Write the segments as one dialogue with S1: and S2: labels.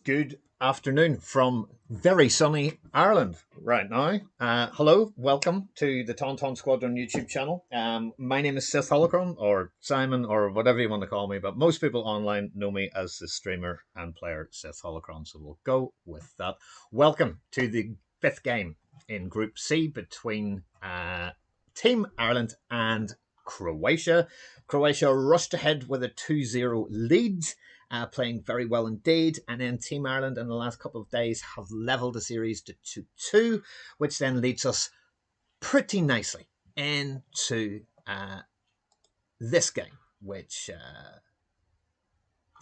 S1: Good afternoon from very sunny Ireland right now. Hello, welcome to the Tauntaun Squadron YouTube channel. My name is Sith Holocron, or Simon, or whatever you want to call me, but most people online know me as the streamer and player Sith Holocron, so we'll go with that. Welcome to the fifth game in Group C between Team Ireland and Croatia. Croatia rushed ahead with a 2-0 lead, playing very well indeed. And then Team Ireland in the last couple of days have levelled the series to 2-2, which then leads us pretty nicely into this game, which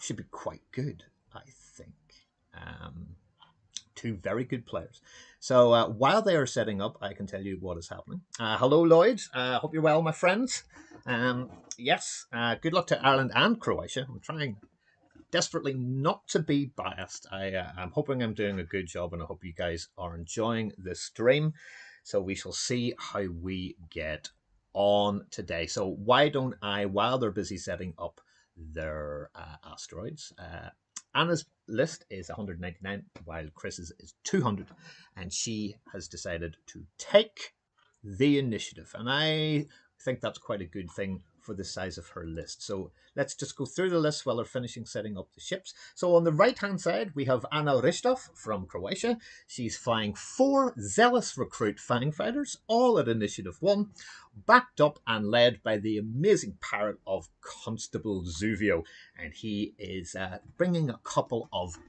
S1: should be quite good, I think. Two very good players. So while they are setting up, I can tell you what is happening. Hello, Lloyd. Hope you're well, my friends. Yes, good luck to Ireland and Croatia. I'm trying desperately not to be biased. I'm hoping I'm doing a good job, and I hope you guys are enjoying this stream. So we shall see how we get on today. So why don't I, while they're busy setting up their asteroids, Anna's list is 199, while Chris's is 200, and she has decided to take the initiative. And I think that's quite a good thing for the size of her list. So let's just go through the list while they're finishing setting up the ships. So on the right-hand side, we have Anna Ristov from Croatia. She's flying 4 Zealous Recruit Fang Fighters, all at Initiative 1, backed up and led by the amazing parrot of Constable Zuvio. And he is bringing a couple of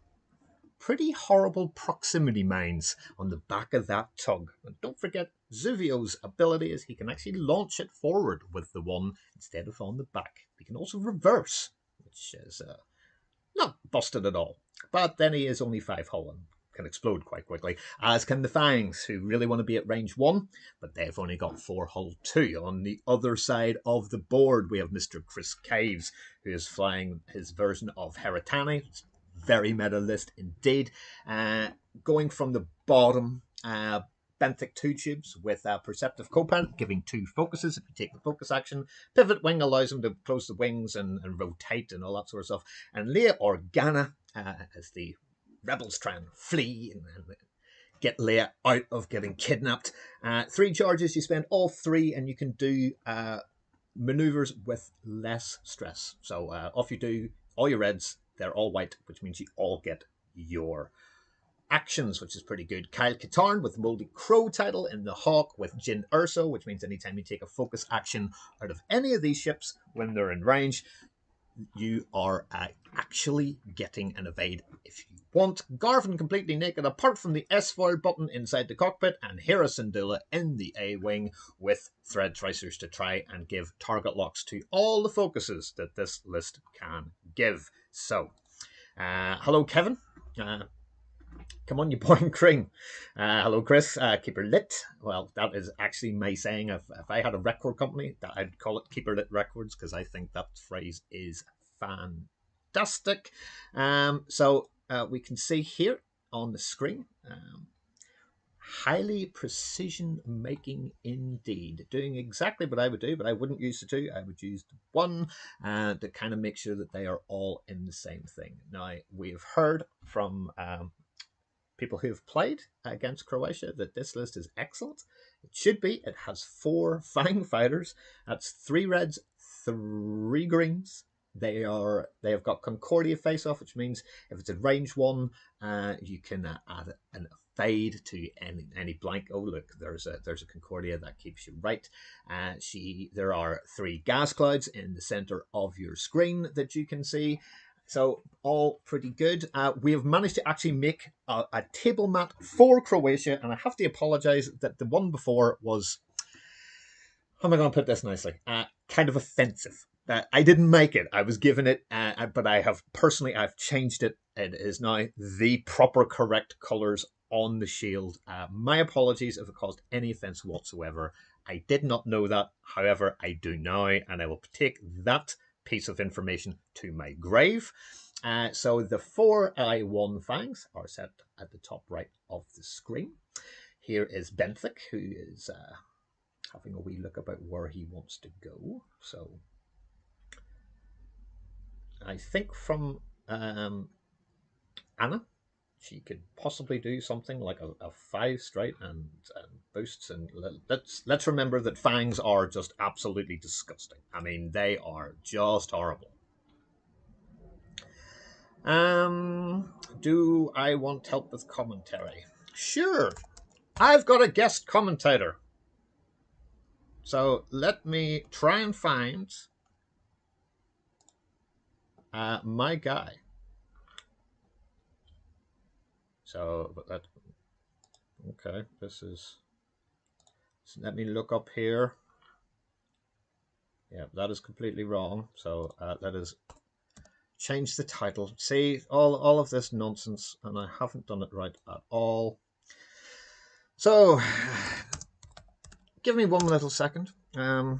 S1: pretty horrible proximity mines on the back of that tug. And don't forget, Zuvio's ability is he can actually launch it forward with the one instead of on the back. He can also reverse, which is not busted at all. But then he is only 5 hull and can explode quite quickly, as can the Fangs, who really want to be at range 1, but they've only got 4 hull 2. On the other side of the board, we have Mr. Chris Caves, who is flying his version of Heratani. It's very meta list indeed. Going from the bottom, benthic 2 tubes with Perceptive Copilot, giving 2 focuses if you take the focus action. Pivot Wing allows him to close the wings and rotate and all that sort of stuff. And Leia Organa, as the rebels try and flee and get Leia out of getting kidnapped. 3 charges, you spend all 3 and you can do maneuvers with less stress. So off you do, all your reds, they're all white, which means you all get your actions, which is pretty good. Kyle Katarn with the Moldy Crow title in the Hawk with Jin Urso, which means anytime you take a focus action out of any of these ships when they're in range, you are actually getting an evade if you want. Garvin completely naked apart from the S-foil button inside the cockpit, and Hera Syndulla in the A-wing with thread tracers to try and give target locks to all the focuses that this list can give. So, hello Kevin. Come on, you boy and cream. Hello, Chris. Keep her lit. Well, that is actually my saying. If I had a record company, I'd call it Keep Her Lit Records, because I think that phrase is fantastic. So we can see here on the screen, highly precision making indeed. Doing exactly what I would do, but I wouldn't use the 2. I would use the 1 to kind of make sure that they are all in the same thing. Now, we've heard from people who have played against Croatia that this list is excellent. It should be. It has 4 Fang Fighters. That's 3 reds, 3 greens. They have got Concordia face-off, which means if it's a range 1, you can add a fade to any blank. Oh look, there's a Concordia that keeps you right. There are 3 gas clouds in the center of your screen that you can see. So all pretty good. We have managed to actually make a table mat for Croatia, and I have to apologise that the one before was, how am I going to put this nicely, kind of offensive. I didn't make it. I was given it, but I've changed it. It is now the proper correct colours on the shield. My apologies if it caused any offence whatsoever. I did not know that. However, I do now, and I will take that piece of information to my grave. So the 4 I1 Fangs are set at the top right of the screen. Here is Benthic, who is having a wee look about where he wants to go. So I think from Anna, she could possibly do something like a 5 straight and boosts. And let's remember that fangs are just absolutely disgusting. I mean, they are just horrible. Do I want help with commentary? Sure. I've got a guest commentator. So let me try and find my guy. So, but that, okay, this is, so let me look up here. Yeah, that is completely wrong. So that is change the title. See, all of this nonsense, and I haven't done it right at all. So, give me one little second. Let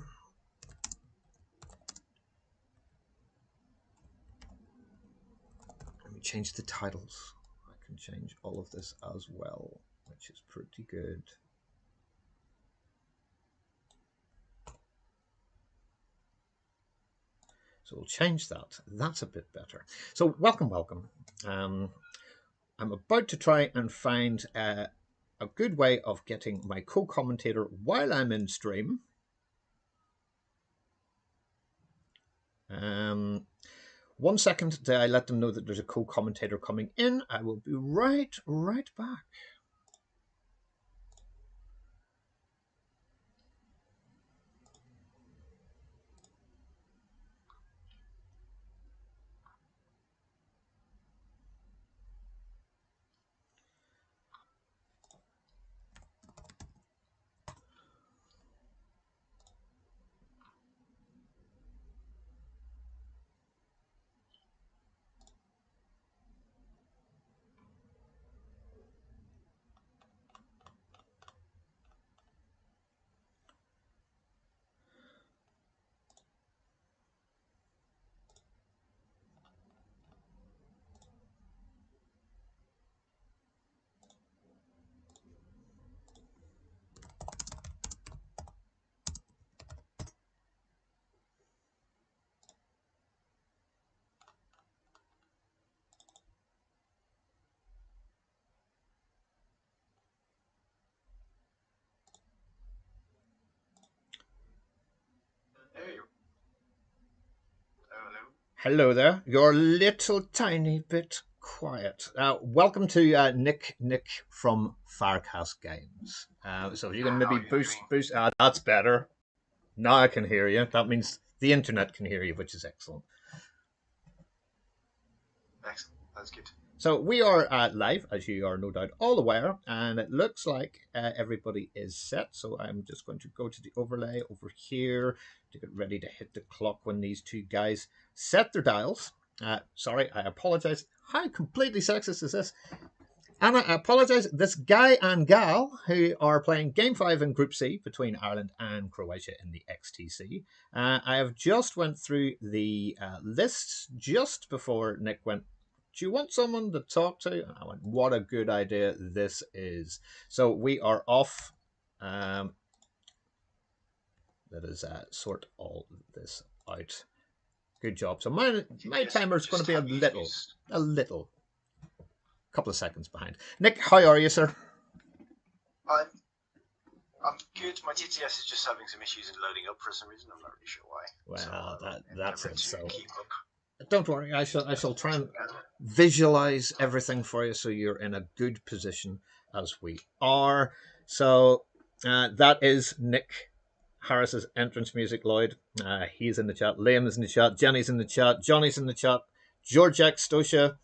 S1: me change the titles. I can change all of this as well, which is pretty good. So we'll change that. That's a bit better. So welcome. I'm about to try and find a good way of getting my co-commentator while I'm in stream. 1 second till I let them know that there's a co-commentator coming in. I will be right back. Hello there. You're a little tiny bit quiet. Welcome to Nick from Firecast Games. So if you can maybe boost. That's better. Now I can hear you. That means the internet can hear you, which is excellent.
S2: Excellent. That's good.
S1: So we are live, as you are no doubt all aware, and it looks like everybody is set. So I'm just going to go to the overlay over here to get ready to hit the clock when these two guys set their dials. Sorry, I apologize. How completely sexist is this? And I apologize. This guy and gal who are playing Game 5 in Group C between Ireland and Croatia in the XTC. I have just went through the lists just before Nick went, do you want someone to talk to? And I went, what a good idea this is. So we are off. Let us sort all this out. Good job. So my timer is going to be a little couple of seconds behind. Nick, how are you, sir?
S2: I'm good. My TTS is just having some issues in loading up for some reason. I'm not really sure why.
S1: Well, that's it. So
S2: keep up.
S1: Don't worry. I shall try and visualize everything for you so you're in a good position as we are. So that is Nick Harris's entrance music, Lloyd. He's in the chat. Liam is in the chat. Jenny's in the chat. Johnny's in the chat. Georgiak Stosia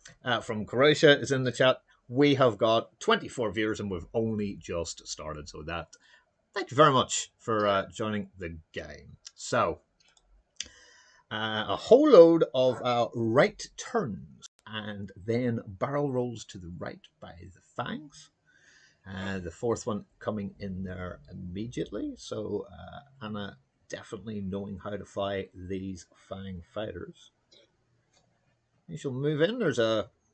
S1: from Croatia is in the chat. We have got 24 viewers and we've only just started. So thank you very much for joining the game. So a whole load of right turns and then barrel rolls to the right by the fangs. The fourth one coming in there immediately. So Anna definitely knowing how to fly these fang fighters. You shall move in.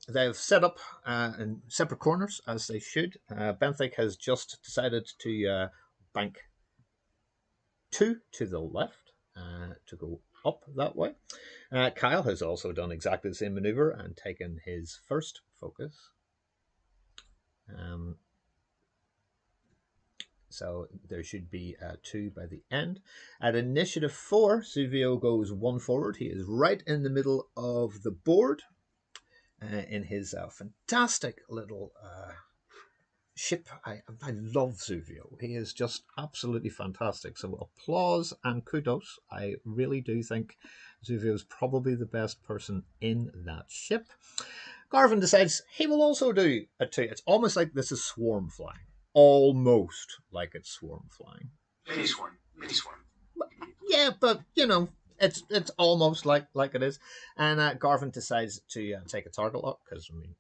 S1: They've set up in separate corners as they should. Benthic has just decided to bank 2 to the left to go up that way. Kyle has also done exactly the same maneuver and taken his first focus. So there should be 2 by the end. At initiative 4, Suvio goes 1 forward. He is right in the middle of the board in his fantastic little ship. I love Suvio. He is just absolutely fantastic. So applause and kudos. I really do think Suvio is probably the best person in that ship. Garvin decides he will also do a 2. It's almost like this is swarm flying. Almost like it's swarm flying.
S2: Mini swarm. Mini swarm.
S1: Yeah, but you know, it's almost like it is. And Garvin decides to take a target lock because I mean,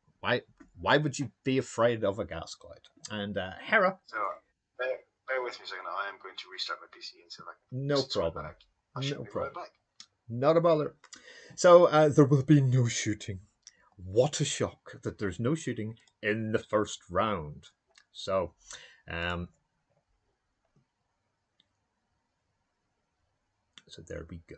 S1: why would you be afraid of a gas cloud? And Hera.
S2: So bear with me a second. I am going to restart my PC and see if I can.
S1: No problem.
S2: I shall be right back.
S1: Not a bother. So there will be no shooting. What a shock that there's no shooting in the first round. So, so there we go.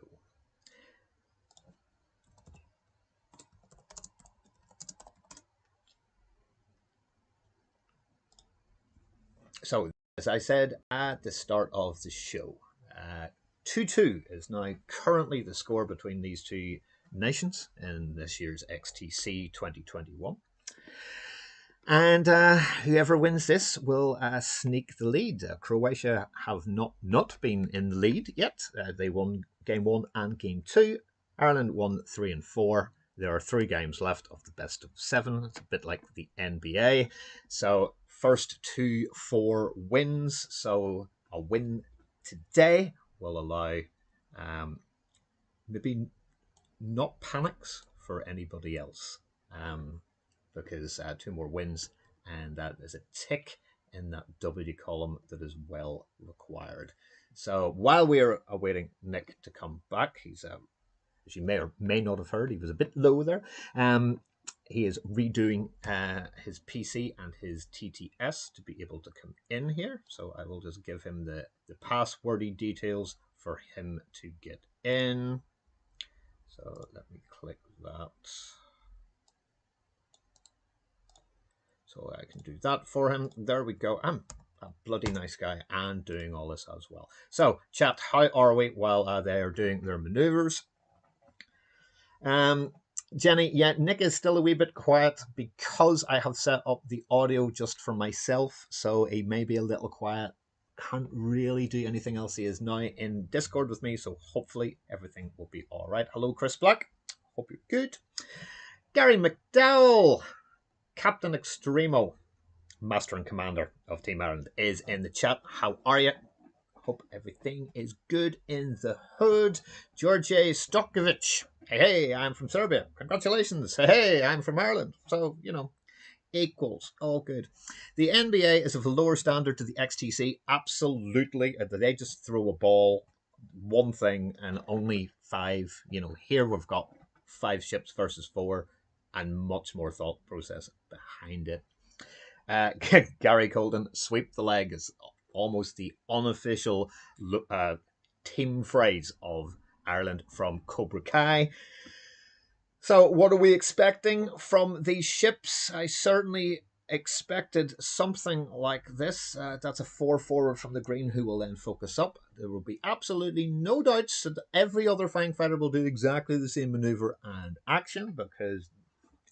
S1: So, as I said at the start of the show, 2-2 is now currently the score between these two nations in this year's XTC 2021. And whoever wins this will sneak the lead. Croatia have not been in the lead yet. They won game 1 and game 2. Ireland won 3 and 4. There are 3 games left of the best of 7. It's a bit like the NBA. So first 2-4 wins. So a win today will allow maybe not panics for anybody else. Because 2 more wins, and that is a tick in that W column that is well required. So while we are awaiting Nick to come back, he's as you may or may not have heard, he was a bit low there. He is redoing his PC and his TTS to be able to come in here. So I will just give him the passwordy details for him to get in. So let me click that. So I can do that for him. There we go. I'm a bloody nice guy and doing all this as well. So, chat, how are we while they are doing their maneuvers? Jenny, yeah, Nick is still a wee bit quiet because I have set up the audio just for myself. So he may be a little quiet. Can't really do anything else. He is now in Discord with me. So hopefully everything will be all right. Hello, Chris Black. Hope you're good. Gary McDowell. Captain Extremo, Master and Commander of Team Ireland, is in the chat. How are you? Hope everything is good in the hood. George Stokovic. Hey, I'm from Serbia. Congratulations. Hey, I'm from Ireland. So, you know, equals. All good. The NBA is of a lower standard to the XTC. Absolutely. They just throw a ball, one thing, and only 5. You know, here we've got 5 ships versus 4. And much more thought process behind it. Gary Colden, sweep the leg is almost the unofficial team phrase of Ireland from Cobra Kai. So what are we expecting from these ships? I certainly expected something like this. That's a 4 forward from the green who will then focus up. There will be absolutely no doubts that every other Fang Fighter will do exactly the same maneuver and action because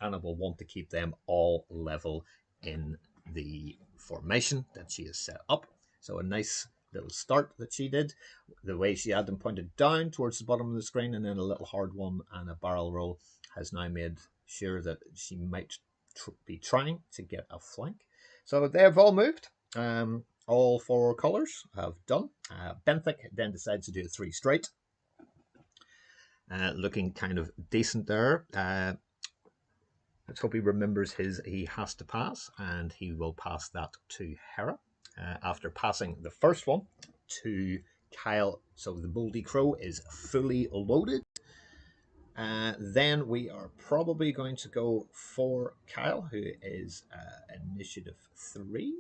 S1: Anna will want to keep them all level in the formation that she has set up. So a nice little start that she did. The way she had them pointed down towards the bottom of the screen and then a little hard one and a barrel roll has now made sure that she might be trying to get a flank. So they have all moved. All 4 colours have done. Benthic then decides to do a 3 straight. Looking kind of decent there. Let's hope he remembers he has to pass, and he will pass that to Hera. After passing the first one to Kyle, so the Boldy Crow is fully loaded. Then we are probably going to go for Kyle, who is initiative 3.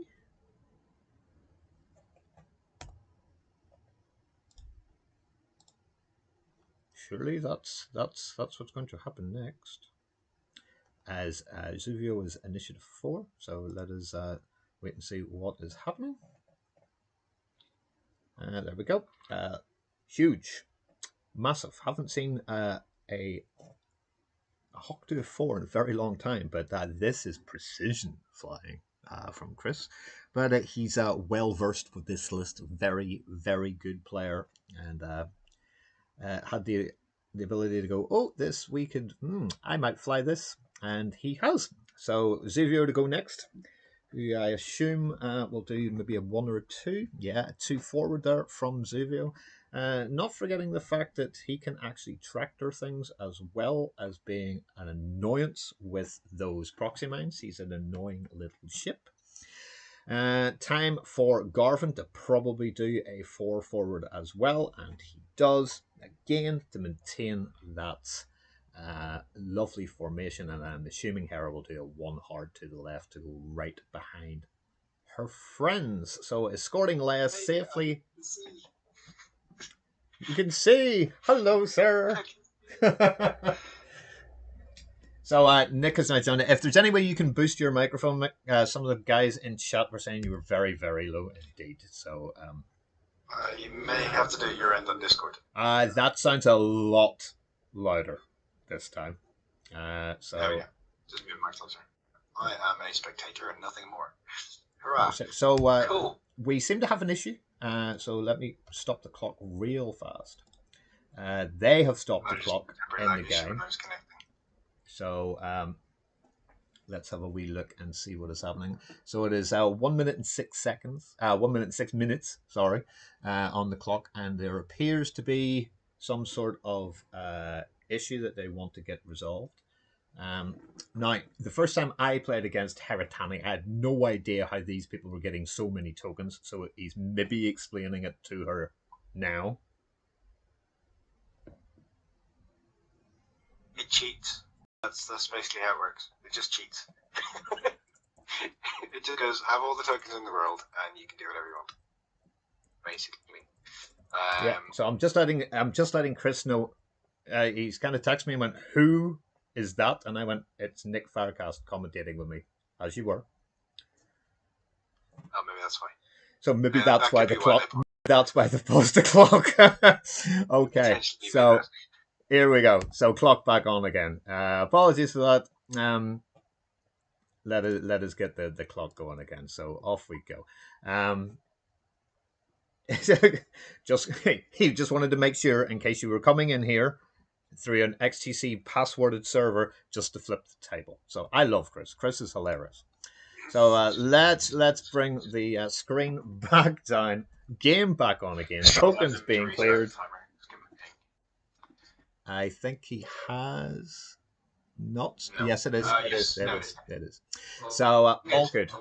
S1: Surely that's what's going to happen next. as Zuvio is initiative 4. So let us wait and see what is happening. There we go. Huge, massive. Haven't seen a Hawk to a 4 in a very long time, but this is precision flying from Chris. But he's well versed with this list. Very, very good player, and had the ability to go, oh, this we could, I might fly this, and he has. So Zuvio to go next, who I assume will do maybe a 1 or a 2. Yeah, a 2 forward there from Zuvio. Not forgetting the fact that he can actually tractor things as well as being an annoyance with those proxy mines. He's an annoying little ship. Time for Garvin to probably do a 4 forward as well, and he does, again, to maintain that lovely formation, and I'm assuming Hera will do a 1 hard to the left to go right behind her friends. So escorting Leia safely. You can see. Hello, sir. So Nick has now done it. If there's any way you can boost your microphone, some of the guys in chat were saying you were very, very low indeed. So
S2: you may have to do your end on Discord.
S1: That sounds a lot louder this time. So
S2: there we go. Just move my closer. I am a spectator and nothing more. Hurrah!
S1: So
S2: cool.
S1: We seem to have an issue. So let me stop the clock real fast. They have stopped the clock in the game. So let's have a wee look and see what is happening. So it is 1 minute and 6 seconds. 1 minute and 6 minutes, sorry, on the clock. And there appears to be some sort of issue that they want to get resolved. Now, the first time I played against Heratani, I had no idea how these people were getting so many tokens. So he's maybe explaining it to her now.
S2: It cheats. That's basically how it works. It just cheats. It just goes, have all the tokens in the world, and you can do whatever you want. Basically.
S1: Yeah. So I'm just letting Chris know. He's kind of texted me and went, "Who is that?" And I went, "It's Nick Firecast commentating with me, as you were."
S2: Oh, maybe that's why.
S1: So maybe that's why the clock. That's why they paused the clock. Okay. So here we go. So clock back on again. Apologies for that. Let us get the clock going again. So off we go. He just wanted to make sure, in case you were coming in here through an XTC passworded server, just to flip the table. So I love Chris. Chris is hilarious. So let's bring the screen back down. Game back on again. Tokens being cleared. I think he has not. No. Yes, it is. It is. So all good.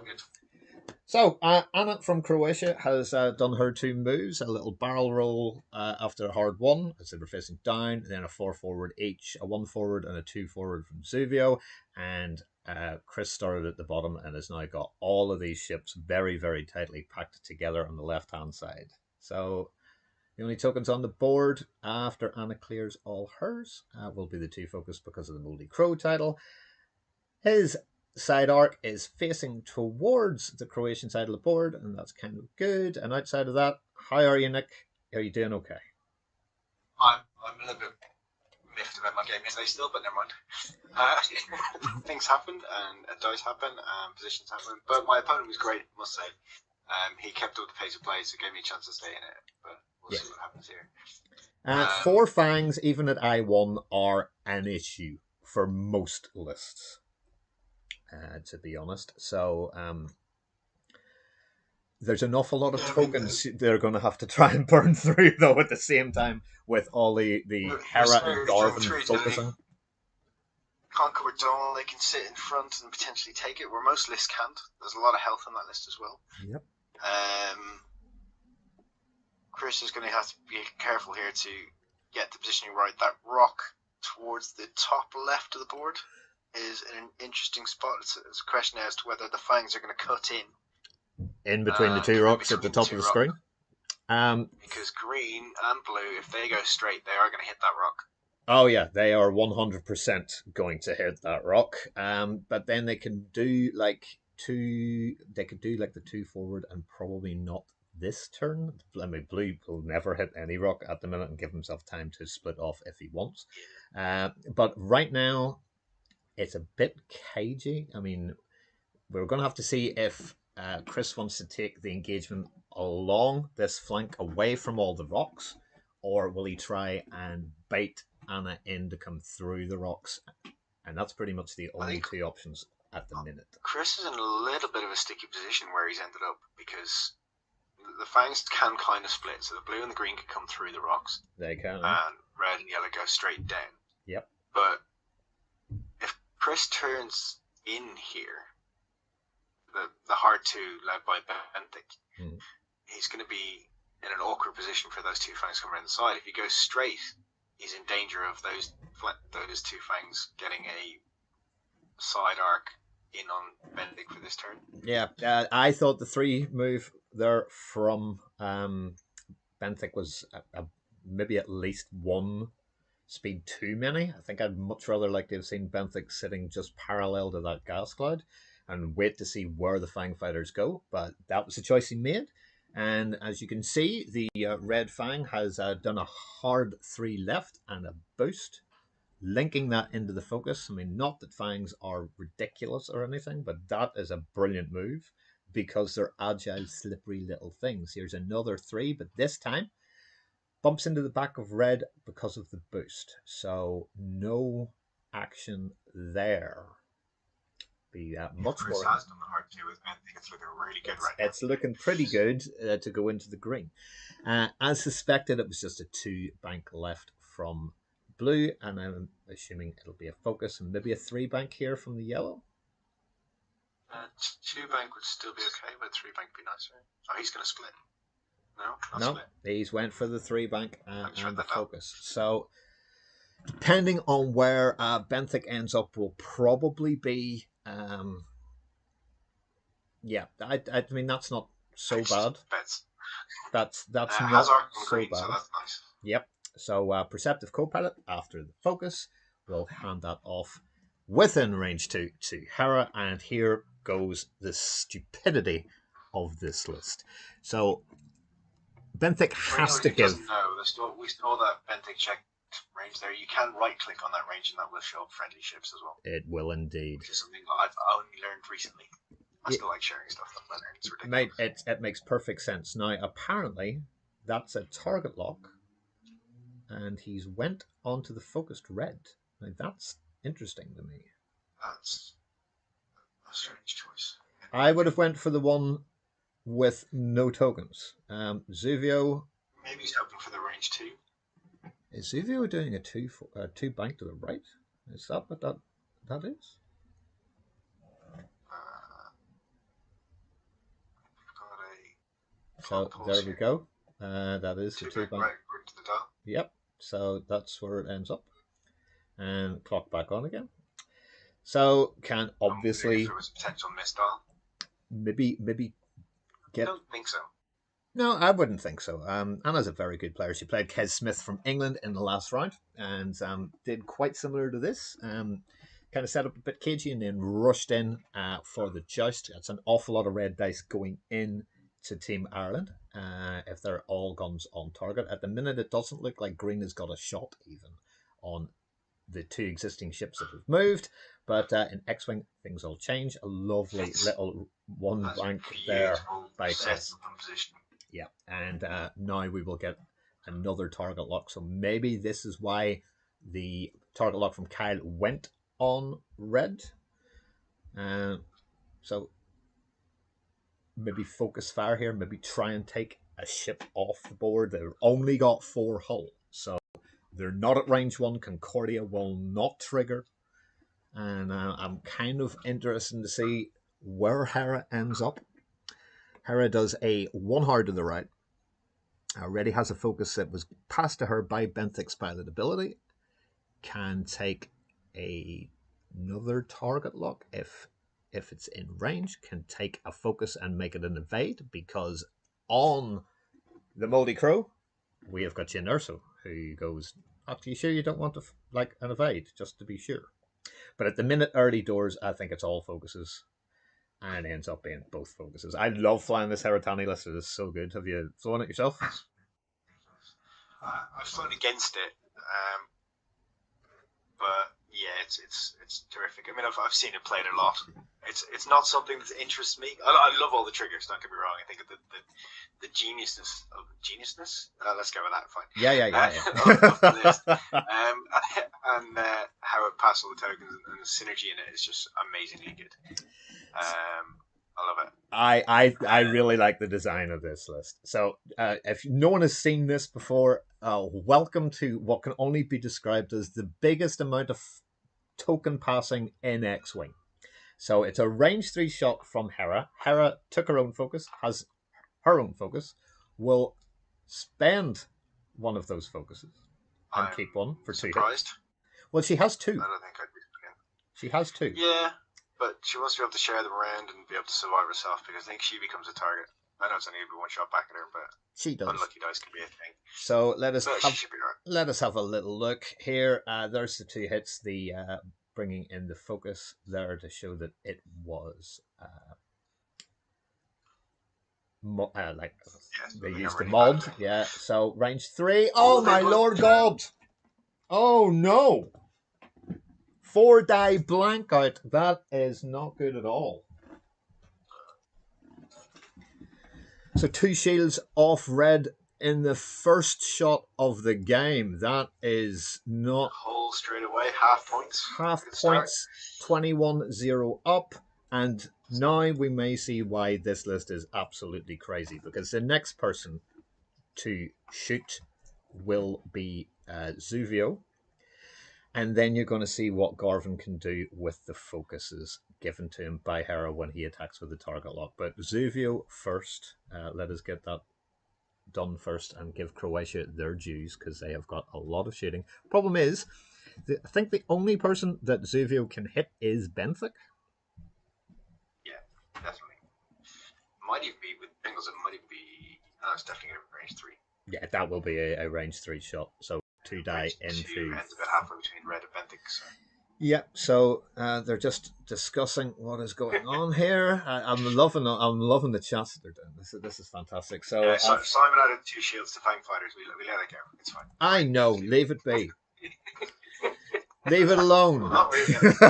S1: So Anna from Croatia has done her 2 moves: a little barrel roll after a hard 1 as they were facing down, then a 4 forward each, a 1 forward and a 2 forward from Zuvio, and Chris started at the bottom and has now got all of these ships very, very tightly packed together on the left-hand side. So the only tokens on the board after Anna clears all hers will be the 2 focus because of the Moldy Crow title. His side arc is facing towards the Croatian side of the board, and that's kind of good. And outside of that, how are you, Nick? Are you doing okay?
S2: I'm a little bit miffed about my game yesterday still, but never mind. Things happened, and dice happen, and positions happen. But my opponent was great, I must say. He kept up the pace of play, so gave me a chance to stay in it. But we'll see what happens here.
S1: 4 fangs, even at I1, are an issue for most lists. To be honest. So there's an awful lot of tokens they're going to have to try and burn through, though, at the same time, with all the Hera and Garvin focusing.
S2: Can't cover Dawn, they can sit in front and potentially take it, where most lists can't. There's a lot of health on that list as well.
S1: Yep.
S2: Chris is going to have to be careful here to get the positioning right. That rock towards the top left of the board is an interesting spot. It's a question as to whether the fangs are going to cut in
S1: between the 2 rocks at the top of the screen.
S2: Because green and blue, if they go straight, they are going to hit that rock.
S1: Oh yeah, they are 100% going to hit that rock. But then they can do like two. They could do like the two forward and probably not this turn. I mean, Blue will never hit any rock at the minute and give himself time to split off if he wants. But right now, it's a bit cagey. I mean, we're going to have to see if Chris wants to take the engagement along this flank away from all the rocks, or will he try and bait Anna in to come through the rocks? And that's pretty much the
S2: I
S1: only
S2: think
S1: two options at the minute.
S2: Chris is in a little bit of a sticky position where he's ended up because the fangs can kind of split, so the blue and the green can come through the rocks,
S1: They can.
S2: and red and yellow go straight down.
S1: Yep.
S2: But if Chris turns in here, the hard two led by Benthic, he's going to be in an awkward position for those two fangs coming around the side. If he goes straight, he's in danger of those two fangs getting a side arc in on Benthic for this turn.
S1: Yeah, I thought the 3 move there from Benthic was maybe at least 1 speed too many. I think I'd much rather like to have seen Benthic sitting just parallel to that gas cloud and wait to see where the Fang fighters go. But that was the choice he made. And as you can see, the Red Fang has done a hard 3 left and a boost, linking that into the focus. I mean, not that Fangs are ridiculous or anything, but that is a brilliant move because they're agile, slippery little things. Here's another 3, but this time bumps into the back of red because of the boost. So no action there. Be much
S2: Chris
S1: more.
S2: has done the hard two with Benthic. It's looking really good right now.
S1: It's looking pretty good to go into the green. As suspected, it was just a 2 bank left from blue, and I'm assuming it'll be a focus and maybe a 3 bank here from the yellow.
S2: 2 bank would still be okay, but 3 bank would be nicer. Oh, he's going to split.
S1: No,
S2: split.
S1: He's went for the 3 bank and the focus.
S2: Up.
S1: So depending on where Benthic ends up, will probably be. Yeah, I mean that's not so bad. That's not so bad.
S2: So that's nice.
S1: Yep. So Perceptive Copilot after the focus will hand that off within range 2 to Hera, and here goes the stupidity of this list. So Benthic has to give.
S2: We saw that Benthic checked range there. You can right click on that range and that will show up friendly ships as well.
S1: It will indeed.
S2: Which is something I've only learned recently. I still like sharing stuff that I learned. It's ridiculous.
S1: Mate, it makes perfect sense. Now, apparently, that's a target lock, and he's went onto the focused red. Now, that's interesting to me.
S2: That's a strange choice.
S1: I would have went for the one with no tokens. Zuvio.
S2: Maybe he's hoping for the range 2.
S1: Is Zuvio doing a 2 bank to the right? Is that what that is? So there we go. That is the 2 bank.
S2: Right to the dial.
S1: Yep. So that's where it ends up. And clock back on again. So can obviously.
S2: If there was a potential misdial.
S1: Maybe get.
S2: I don't think so.
S1: No, I wouldn't think so. Anna's a very good player. She played Kes Smith from England in the last round and did quite similar to this. Kind of set up a bit cagey and then rushed in for the joust. That's an awful lot of red dice going in to Team Ireland if they're all guns on target. At the minute, it doesn't look like Green has got a shot even on the 2 existing ships that have moved. But in X-Wing, things will change. A lovely little 1 bank there by Kes. Yeah, and now we will get another target lock. So maybe this is why the target lock from Kyle went on red. So maybe focus fire here. Maybe try and take a ship off the board. They've only got 4 hull. So they're not at range 1. Concordia will not trigger. And I'm kind of interested to see where Hera ends up. Hera does a 1 hard to the right. Already has a focus that was passed to her by Benthic's pilot ability. Can take another target lock if it's in range. Can take a focus and make it an evade, because on the Moldy Crow we have got Jyn Erso, who goes Are you sure you don't want to like an evade just to be sure? But at the minute, early doors, I think it's all focuses, and it ends up being both focuses. I love flying this Heratani list. It is so good. Have you flown it yourself?
S2: I've flown against it, but yeah, it's terrific. I mean, I've seen it played a lot. It's not something that interests me. I love all the triggers. Don't get me wrong. I think the geniusness of geniusness. Let's go with that. Fine. Of the list. And how it passes all the tokens and the synergy in it is just amazingly good. I love it.
S1: I really like the design of this list. So if no one has seen this before, welcome to what can only be described as the biggest amount of token passing in X-Wing. So it's a range 3 shot from Hera. Hera took her own focus, has her own focus, will spend one of those focuses and keep one for 2 hits. Well, she has 2.
S2: I don't think I'd be looking.
S1: She has 2.
S2: Yeah, but she wants to be able to share them around and be able to survive herself, because I think she becomes a target. I know it's only going to be one shot back at her, but
S1: she does.
S2: Unlucky dice can be a thing.
S1: So let us have a little look here. There's the 2 hits. The bringing in the focus there to show that it was they used the mod. Yeah. So range 3. Oh my lord God! Oh no! 4 die blank out. That is not good at all. So 2 shields off red in the first shot of the game. That is not...
S2: Whole straight away, half points.
S1: Half points, 21-0 up. And now we may see why this list is absolutely crazy. Because the next person to shoot will be Zuvio. And then you're going to see what Garvin can do with the focuses given to him by Hera when he attacks with the target lock. But Zuvio first. Let us get that done first and give Croatia their dues, because they have got a lot of shooting. Problem is, I think the only person that Zuvio can hit is Benthic.
S2: Yeah, definitely. Might even be with Bengals. It might even be. It's definitely a range 3.
S1: Yeah, that will be a range 3 shot. So 2 die into.
S2: Ends about halfway between red and Benthic. So.
S1: Yeah, so they're just discussing what is going on here. I'm loving the chats that they're doing. This is fantastic. So
S2: yeah, Simon added 2 shields to Fang Fighters. We let it go. It's fine.
S1: I know. Leave it be. Leave it alone.
S2: Not really. It's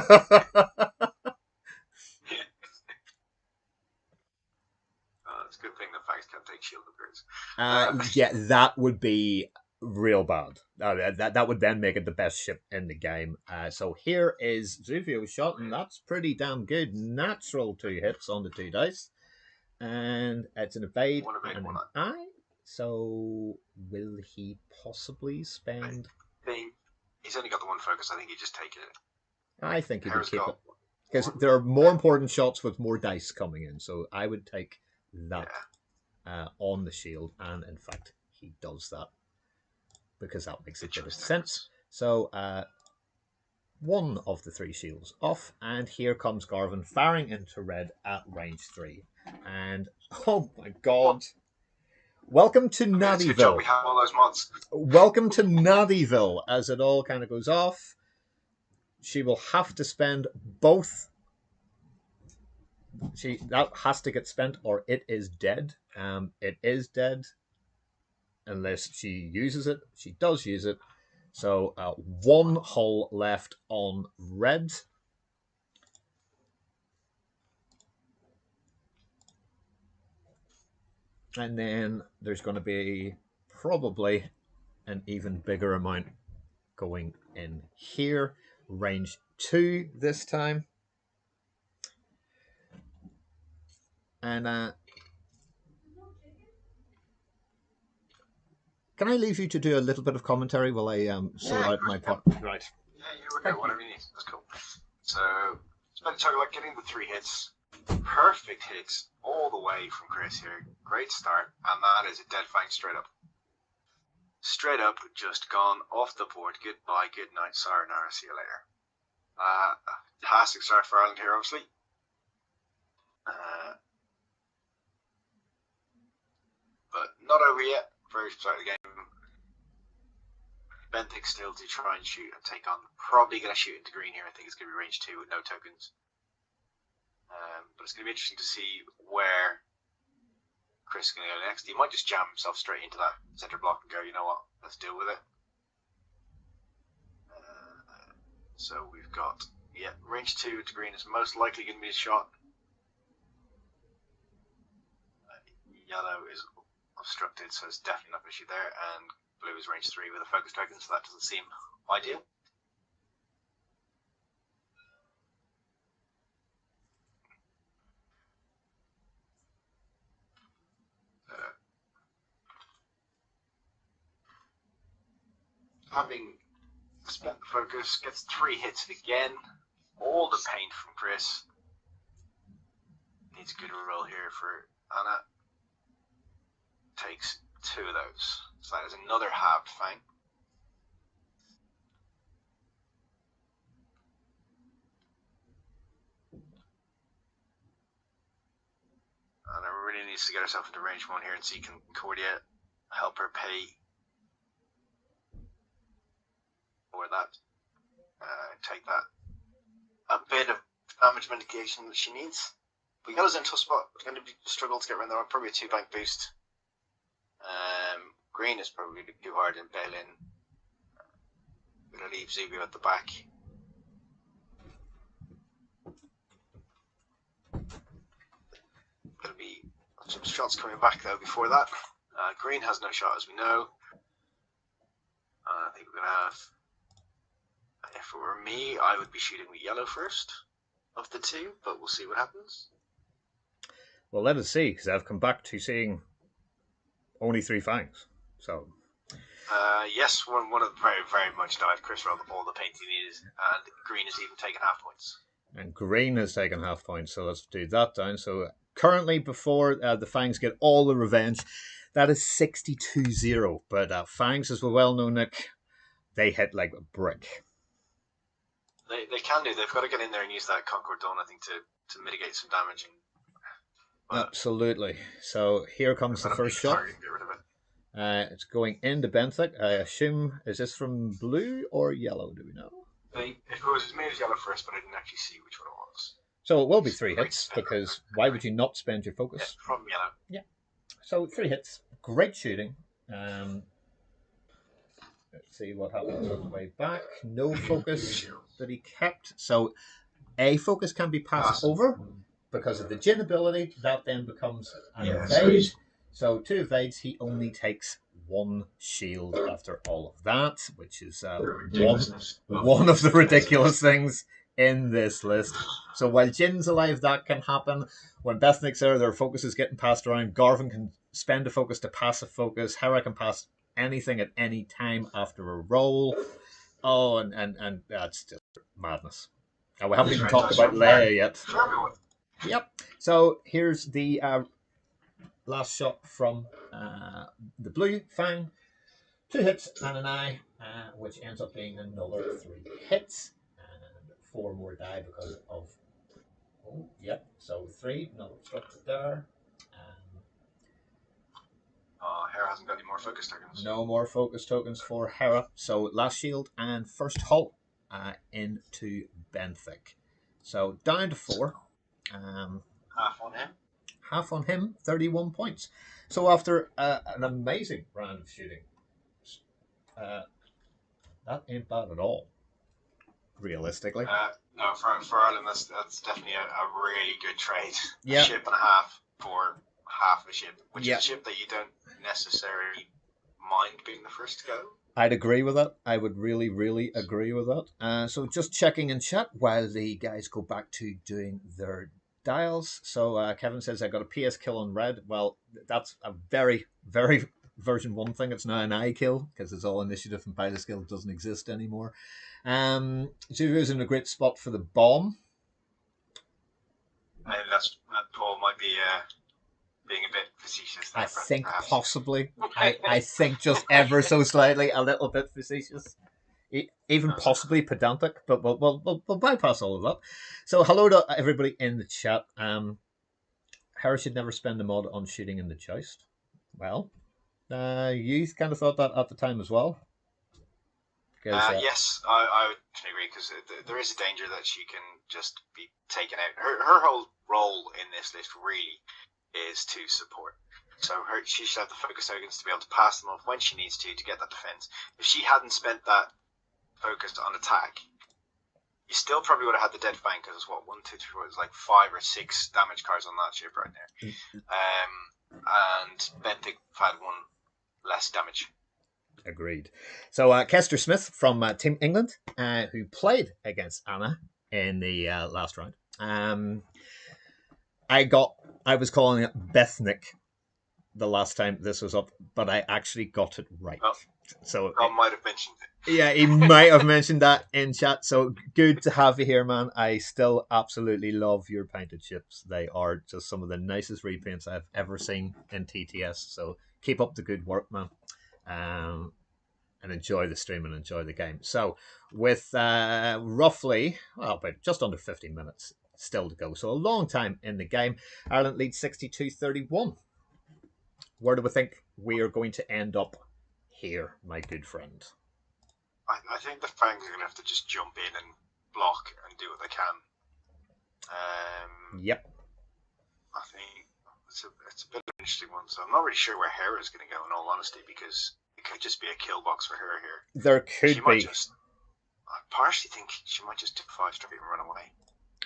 S2: a good thing that Fangs can't take shield upgrades.
S1: Yeah, that would be real bad. That would then make it the best ship in the game. So here is Zuvio's shot, and that's pretty damn good. Natural 2 hits on the 2 dice. And it's an evade and an eye. So will he possibly spend...
S2: I think he's only got the 1 focus. I think he just take it.
S1: I think he would keep it. Because there are more important shots with more dice coming in. So I would take that on the shield. And in fact, he does that. Because that makes a bit of sense. So, 1 of the 3 shields off, and here comes Garvin firing into red at range 3. And, oh my god. Welcome to Naddyville.
S2: We have all those mods.
S1: Welcome to Naddyville, as it all kind of goes off. She will have to spend both. That has to get spent, or it is dead. It is dead. Unless she uses it. She does use it. So 1 hull left on red. And then there's going to be probably an even bigger amount going in here. Range 2 this time. And can I leave you to do a little bit of commentary while I sort out my part?
S2: Right. Yeah, you okay. Whatever you need. That's cool. So, spent talking about getting the 3 hits. Perfect hits all the way from Chris here. Great start. And that is a dead fang straight up. Straight up, just gone off the board. Goodbye, good night, sayonara, see you later. Fantastic start for Ireland here, obviously. But not over yet. Very start of the game. Benthic still to try and shoot and take on. Probably going to shoot into green here. I think it's going to be range 2 with no tokens. But it's going to be interesting to see where Chris is going to go next. He might just jam himself straight into that center block and go, you know what, let's deal with it. So we've got, range 2 to green is most likely going to be a shot. Yellow is obstructed, so it's definitely not going to shoot there. And blue is range 3 with a focus token, so that doesn't seem ideal. Having spent the focus, gets 3 hits again. All the paint from Chris. Needs a good roll here for Anna. Takes 2 of those. So that is another halved fang. Anna really needs to get herself into range 1 here and see can Cordia help her pay for that. Take that. A bit of damage mitigation that she needs. But Yellow's in a tough spot. It's going to be struggle to get around there. Probably a 2-bank boost. Green is probably too hard in bail in. Going to leave Zubio at the back. Going to be some shots coming back though before that. Green has no shot as we know. I think we're going to have. If it were me, I would be shooting with yellow first of the 2, but we'll see what happens.
S1: Well, let us see, because I've come back to seeing only 3 fangs. So,
S2: yes, one of them very, very much died. Chris rolled all the paint he needed, and green has even taken half points.
S1: And green has taken half points, so let's do that down. So, currently, before the fangs get all the revenge, that is 62-0. But fangs, as we well know, Nick, they hit like a brick.
S2: They can do. They've got to get in there and use that Concord Dawn, I think, to mitigate some damage.
S1: Absolutely. So here comes the first shot. It's going into Benthic. I assume, is this from blue or yellow? Do we know?
S2: If it was made as yellow first, but I didn't actually see which one it was.
S1: So it will be 3 hits, because why would you not spend your focus?
S2: Yeah, from yellow.
S1: Yeah. So 3 hits. Great shooting. Let's see what happens on the way back. No focus that he kept. So a focus can be passed over because of the gin ability. That then becomes an evade. So 2 evades, he only takes 1 shield after all of that, which is one of the ridiculous things in this list. So while Jin's alive, that can happen. When Bethnic's there, their focus is getting passed around. Garvin can spend a focus to pass a focus. Hera can pass anything at any time after a roll. Oh, and that's just madness. And we haven't even talked about Leia yet. Yep. So here's the last shot from the blue fang. 2 hits and an eye, which ends up being another 3 hits. And 4 more die because of... Oh, yep. So 3, not obstructed there.
S2: Hera hasn't got any more focus tokens.
S1: No more focus tokens for Hera. So last shield and first hull into Benthic. So down to 4.
S2: Half on him.
S1: Half on him, 31 points. So after an amazing round of shooting, that ain't bad at all, realistically.
S2: No, for Ireland, that's definitely a really good trade.
S1: Yeah.
S2: A ship and a half for half of a ship, which is a ship that you don't necessarily mind being the first to go.
S1: I'd agree with that. I would really, really agree with that. So just checking in chat while the guys go back to doing their dials. So Kevin says, I got a PS kill on red. Well, that's a very, very version 1 thing. It's now an I kill because it's all initiative and pilot skill doesn't exist anymore. Zulu's in a great spot for the bomb.
S2: I think that Paul might be being a bit facetious there,
S1: I think
S2: perhaps.
S1: possibly. I think just ever so slightly a little bit facetious. Even possibly pedantic, but we'll bypass all of that. So hello to everybody in the chat. Harry should never spend a mod on shooting in the joust. Well, you kind of thought that at the time as well.
S2: Yes, I would agree because there is a danger that she can just be taken out. Her whole role in this list really is to support. So she should have the focus tokens to be able to pass them off when she needs to get that defense. If she hadn't spent that focus on attack, you still probably would have had the dead fang because it's what 1, 2, 3, 4. There's like 5 or 6 damage cards on that ship right there. And Bentic had 1 less damage.
S1: Agreed. So Kester Smith from Team England, who played against Anna in the last round. I was calling it Bethnick the last time this was up, but I actually got it right.
S2: Well,
S1: so
S2: I might have mentioned it.
S1: Yeah, he might have mentioned that in chat. So good to have you here, man. I still absolutely love your painted ships. They are just some of the nicest repaints I've ever seen in TTS. So keep up the good work, man. And enjoy the stream and enjoy the game. So with roughly, about just under 15 minutes still to go. So a long time in the game. Ireland leads 62-31. Where do we think we are going to end up here, my good friend?
S2: I think the Fangs are going to have to just jump in and block and do what they can.
S1: Yep.
S2: I think it's a bit of an interesting one. So I'm not really sure where Hera is going to go, in all honesty, because it could just be a kill box for her here.
S1: There could be.
S2: I partially think she might just do 5 straight and run away.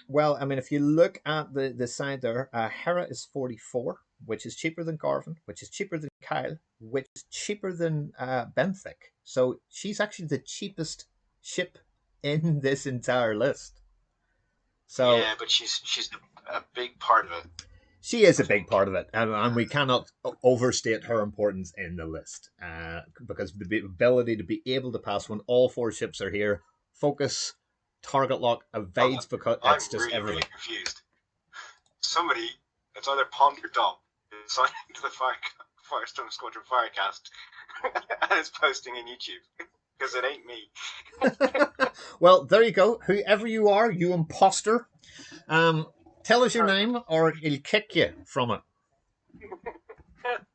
S1: Well, I mean, if you look at the side there, Hera is 44, which is cheaper than Garvin, which is cheaper than Kyle, which is cheaper than Benthic. So she's actually the cheapest ship in this entire list. So
S2: yeah, but she's a big part of it.
S1: She is a big part of it, and we cannot overstate her importance in the list because the ability to be able to pass when all 4 ships are here, focus, target lock, evades, because it's just everything.
S2: Really confused. Somebody, it's either Pond or Dom, is signed into the Firestorm Squadron Firecast and it's posting in YouTube. Because it ain't me.
S1: Well, there you go. Whoever you are, you imposter. Tell us your name or he'll kick you from it.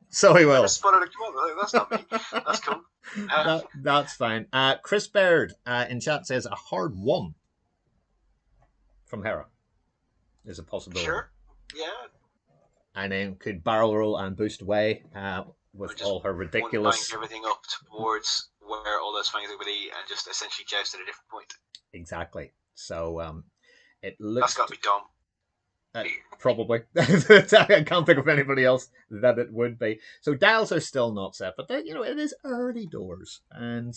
S1: So he will.
S2: That's not me. That's cool.
S1: That's fine. Chris Baird in chat says a hard 1 from Hera is a possibility.
S2: Sure. Yeah.
S1: And then could barrel roll and boost away with all her ridiculous.
S2: Bank everything up towards where all those fangs will be and just essentially joust at a different point.
S1: Exactly. So it looks.
S2: That's got to be dumb.
S1: Probably. I can't think of anybody else that it would be. So dials are still not set, but it is early doors. And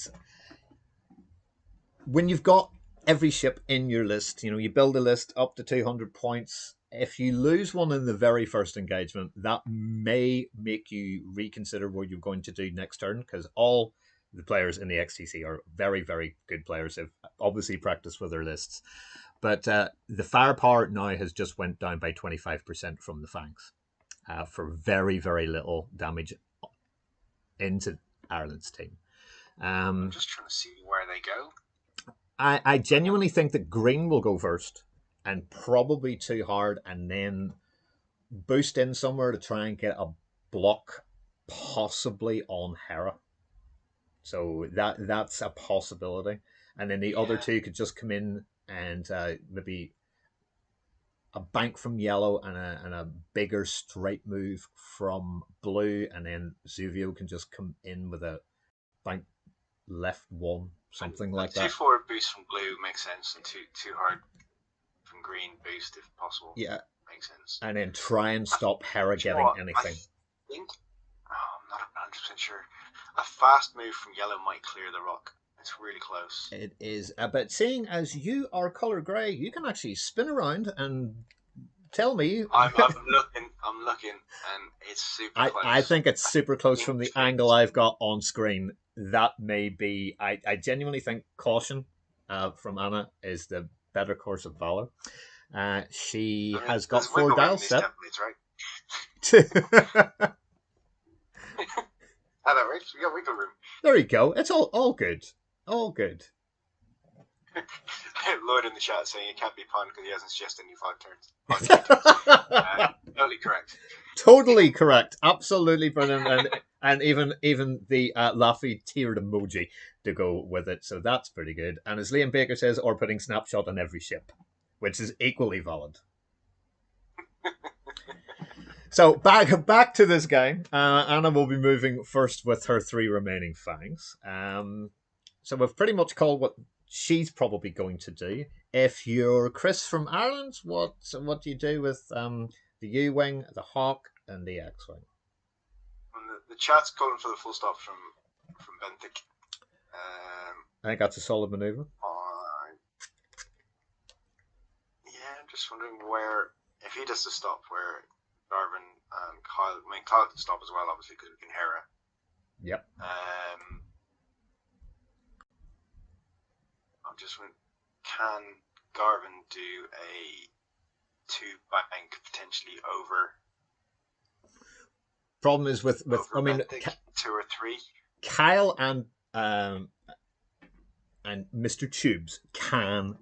S1: when you've got every ship in your list, you build a list up to 200 points. If you lose one in the very first engagement, that may make you reconsider what you're going to do next turn, because all the players in the XTC are very, very good players. They've obviously practiced with their lists. But the firepower now has just went down by 25% from the Fangs for very, very little damage into Ireland's team.
S2: I'm just trying to see where they go.
S1: I genuinely think that Green will go first and probably too hard and then boost in somewhere to try and get a block possibly on Hera. So that's a possibility. And then the other 2 could just come in and maybe a bank from yellow and a bigger straight move from blue, and then Zuvio can just come in with a bank left 1, something like that.
S2: 2-4 boost from blue makes sense, and too hard from green boost if possible.
S1: Yeah,
S2: makes sense.
S1: And then try and stop Hera getting anything.
S2: I think I'm not 100% sure. A fast move from yellow might clear the rock. It's really close.
S1: It is, but seeing as you are color grey, you can actually spin around and tell me.
S2: I'm looking, and it's super close.
S1: I think it's super close from the angle I've got on screen. That may be. I genuinely think caution from Anna is the better course of valor. She has got 4 dials set.
S2: Right? We got wiggle room.
S1: There you go. It's all good. All good.
S2: Lloyd in the chat saying it can't be Pond because he hasn't suggested any 5 turns. Totally correct.
S1: Totally correct. Absolutely brilliant. And even the laughy tiered emoji to go with it. So that's pretty good. And as Liam Baker says, or putting snapshot on every ship, which is equally valid. So back to this game. Anna will be moving first with her 3 remaining fangs. So we've pretty much called what she's probably going to do. If you're Chris from Ireland, what do you do with the U-wing, the Hawk, and the X-wing?
S2: The chat's calling for the full stop from Benthic.
S1: I think that's a solid maneuver.
S2: Yeah, I'm just wondering where, if he does the stop, where Garvin and Kyle, I mean, Kyle can stop as well, obviously, because we can hear her.
S1: Yep.
S2: I'm just wondering, can Garvin do a 2-bank potentially over?
S1: Problem is with I mean,
S2: 2 or 3.
S1: Kyle and Mr. Tubes can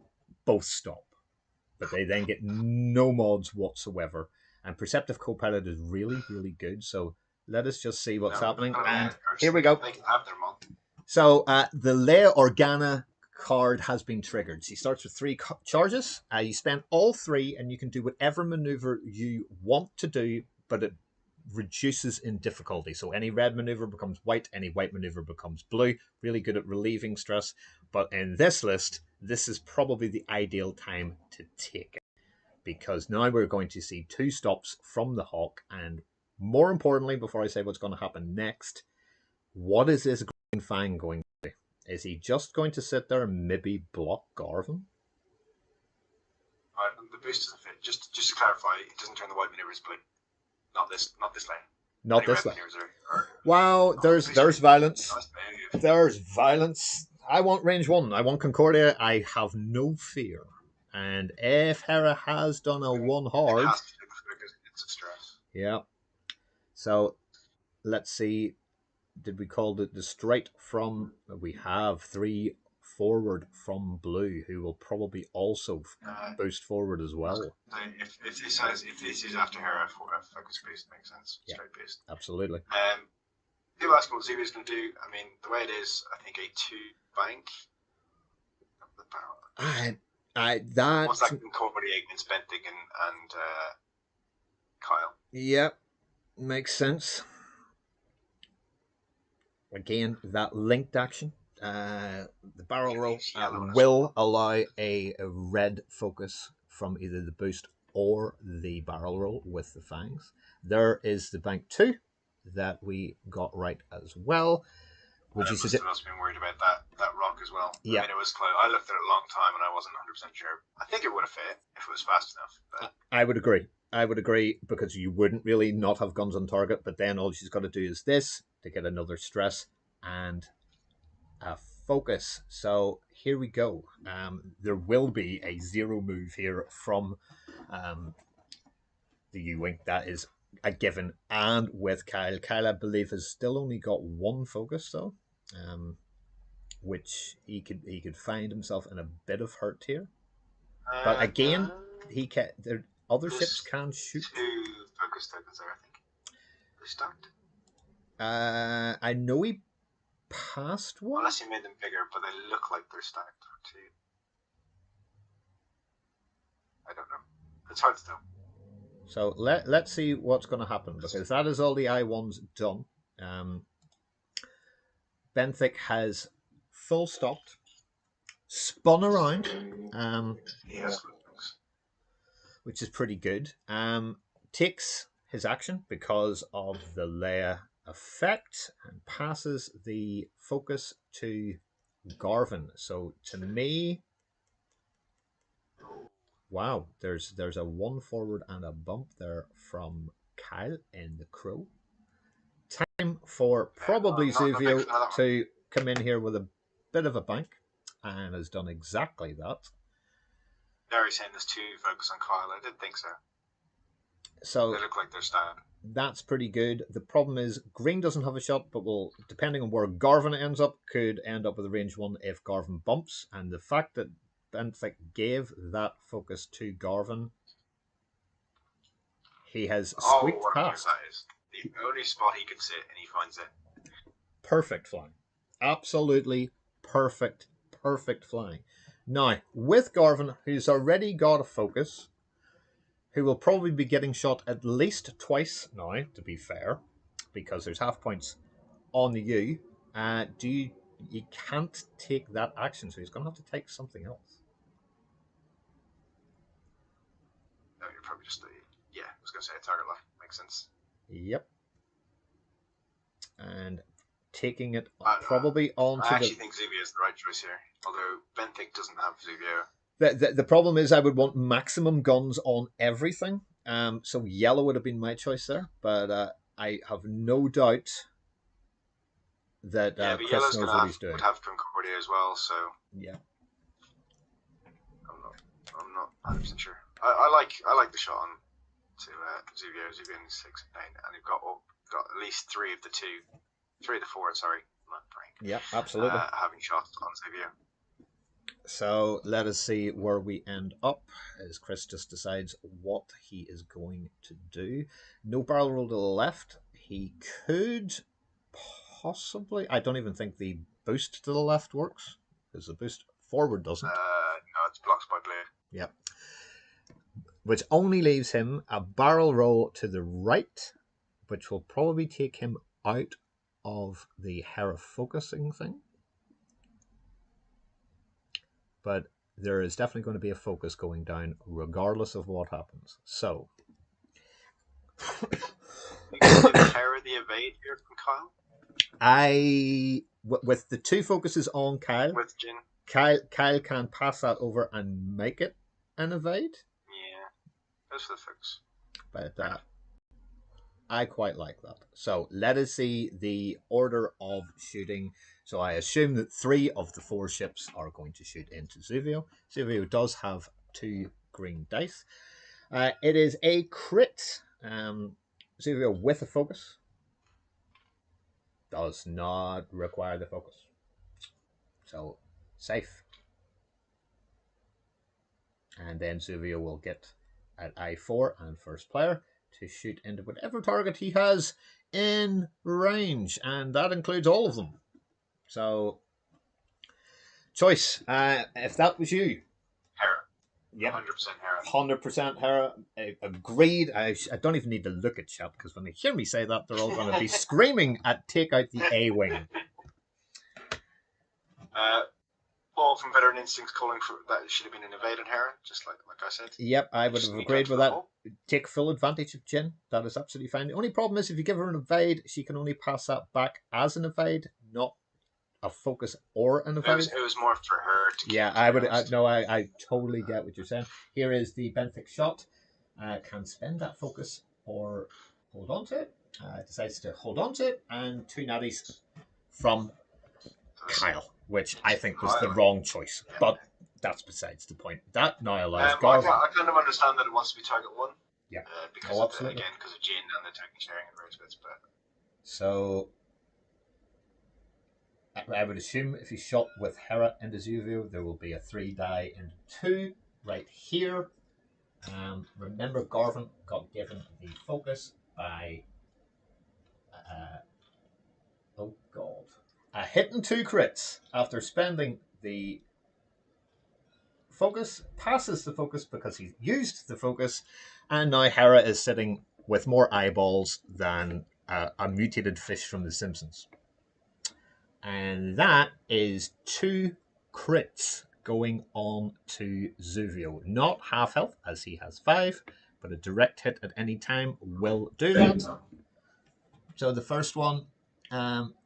S1: both stop, but they then get no mods whatsoever. And Perceptive Copilot is really, really good. So let us just see what's happening. And here we go.
S2: They can have their mod.
S1: So the Leia Organa card has been triggered. She starts with 3 charges. You spend all 3, and you can do whatever maneuver you want to do, but it reduces in difficulty. So any red maneuver becomes white, any white maneuver becomes blue. Really good at relieving stress. But in this list, this is probably the ideal time to take it, because now we're going to see 2 stops from the Hawk, and more importantly, before I say what's going to happen next, what is this Green Fang going to do? Is he just going to sit there and maybe block Garvin?
S2: The boost doesn't fit. Just to clarify, it doesn't turn the white maneuvers blue. Not this lane.
S1: Not this lane. Wow, there's violence. There's violence. I want range 1. I want Concordia. I have no fear. And if Hera has done a 1 hard,
S2: it's a stress.
S1: Yeah. So let's see. Did we call it the straight from? We have 3 forward from blue, who will probably also boost forward as well.
S2: If this is after Hera, focus boost makes sense. Yeah, straight boost.
S1: Absolutely.
S2: People ask what Zubi's going to do. I mean, the way it is, I think a 2-bank. What's that Concordia against Bentig and Kyle?
S1: Yep, makes sense. Again, that linked action. The barrel roll will allow a red focus from either the boost or the barrel roll with the fangs. There is the bank 2 that we got right as well.
S2: Which is must have been worried about that rock as well. Yeah. I mean, it was close. I looked at it a long time and I wasn't 100% sure. I think it would have fit if it was fast enough. But
S1: I would agree. Because you wouldn't really not have guns on target, but then all she's got to do is this to get another stress and a focus. So here we go. There will be a 0 move here from the U-Wing. That is a given. And with Kyle, I believe, has still only got 1 focus though, which he could find himself in a bit of hurt here. But again, other ships can shoot.
S2: 2 focus tokens there, I think. They're stacked.
S1: I know he passed 1.
S2: Unless you made them bigger, but they look like they're stacked too. I don't know. It's hard to tell.
S1: So let's see what's going to happen, because that is all the I-1s done. Benthic has full stopped, spun around, which is pretty good. Takes his action because of the Leia effect and passes the focus to Garvin. So to me, wow, there's a 1 forward and a bump there from Kyle in the Crow. Time for probably Zuvio to come in here with a bit of a bank, and has done exactly that.
S2: Gary's saying there's 2 focus on Kyle. I didn't think so.
S1: So
S2: they look like they're stacked.
S1: That's pretty good. The problem is Green doesn't have a shot, but will, depending on where Garvin ends up, could end up with a range 1 if Garvin bumps. And the fact that Benthic gave that focus to Garvin, he has squeaked past.
S2: That is. The only spot he could sit, and he finds it.
S1: Perfect flying. Absolutely perfect flying. Now, with Garvin, who's already got a focus, who will probably be getting shot at least twice now, to be fair, because there's half points on you. You can't take that action, so he's going to have to take something else.
S2: No, you're probably just I was going to say a target lock. Makes sense.
S1: Yep. And taking it probably onto
S2: I actually think Zuvio is the right choice here, although Benthic doesn't have Zuvio.
S1: The problem is I would want maximum guns on everything. So yellow would have been my choice there, but I have no doubt that
S2: but
S1: Chris
S2: yellow's
S1: knows what he's doing.
S2: Would have Concordia as well, so
S1: yeah,
S2: I'm not 100% sure. I like the shot on to Zuvio. Zuvio in 6 and 9, and you've got at least three of the four. Sorry, not brain.
S1: Yeah, absolutely.
S2: Having shots on Zuvio.
S1: So let us see where we end up as Chris just decides what he is going to do. No barrel roll to the left. He could possibly. I don't even think the boost to the left works because the boost forward doesn't.
S2: No, it's blocked by blue.
S1: Yep. Which only leaves him a barrel roll to the right, which will probably take him out of the Hera focusing thing. But there is definitely going to be a focus going down regardless of what happens. So.
S2: You can give Hera the evade here from
S1: Kyle? With the two focuses on Kyle,
S2: with Jin.
S1: Kyle can pass that over and make it an evade.
S2: Yeah, goes for the focus.
S1: But I quite like that. So let us see the order of shooting. So I assume that 3 of the 4 ships are going to shoot into Zuvio. Zuvio does have 2 green dice. It is a crit. Zuvio with a focus does not require the focus. So safe. And then Zuvio will get at I4 and first player to shoot into whatever target he has in range. And that includes all of them. So, choice. If that was you.
S2: Hera.
S1: Yeah.
S2: 100% Hera.
S1: 100% Hera. Agreed. I don't even need to look at chat because when they hear me say that, they're all going to be screaming at take out the A-wing.
S2: Paul from Veteran Instincts calling for that it should have been an evade on Hera, just like I said.
S1: Yep, I would have agreed with that. Take full advantage of Jin. That is absolutely fine. The only problem is if you give her an evade, she can only pass that back as an evade, not a focus or an evade.
S2: It was more for her to
S1: yeah, I would. I totally get what you're saying. Here is the benthic shot. Can spend that focus or hold on to it. Decides to hold on to it, and 2 natties from Kyle, which I think was the wrong choice. Yeah. But that's besides the point. That now allows Garvin.
S2: I kind of understand that it wants to be target 1.
S1: Yeah.
S2: Because of Jin and the technique sharing and various bits. But
S1: so I would assume if he shot with Hera into Zuvio, there will be a 3 die into 2 right here. Remember, Garvin got given the focus by oh god, hitting 2 crits after spending the focus, passes the focus because he used the focus, and now Hera is sitting with more eyeballs than a mutated fish from The Simpsons. And that is 2 crits going on to Zuvio. Not half health, as he has 5, but a direct hit at any time will do that. So the first one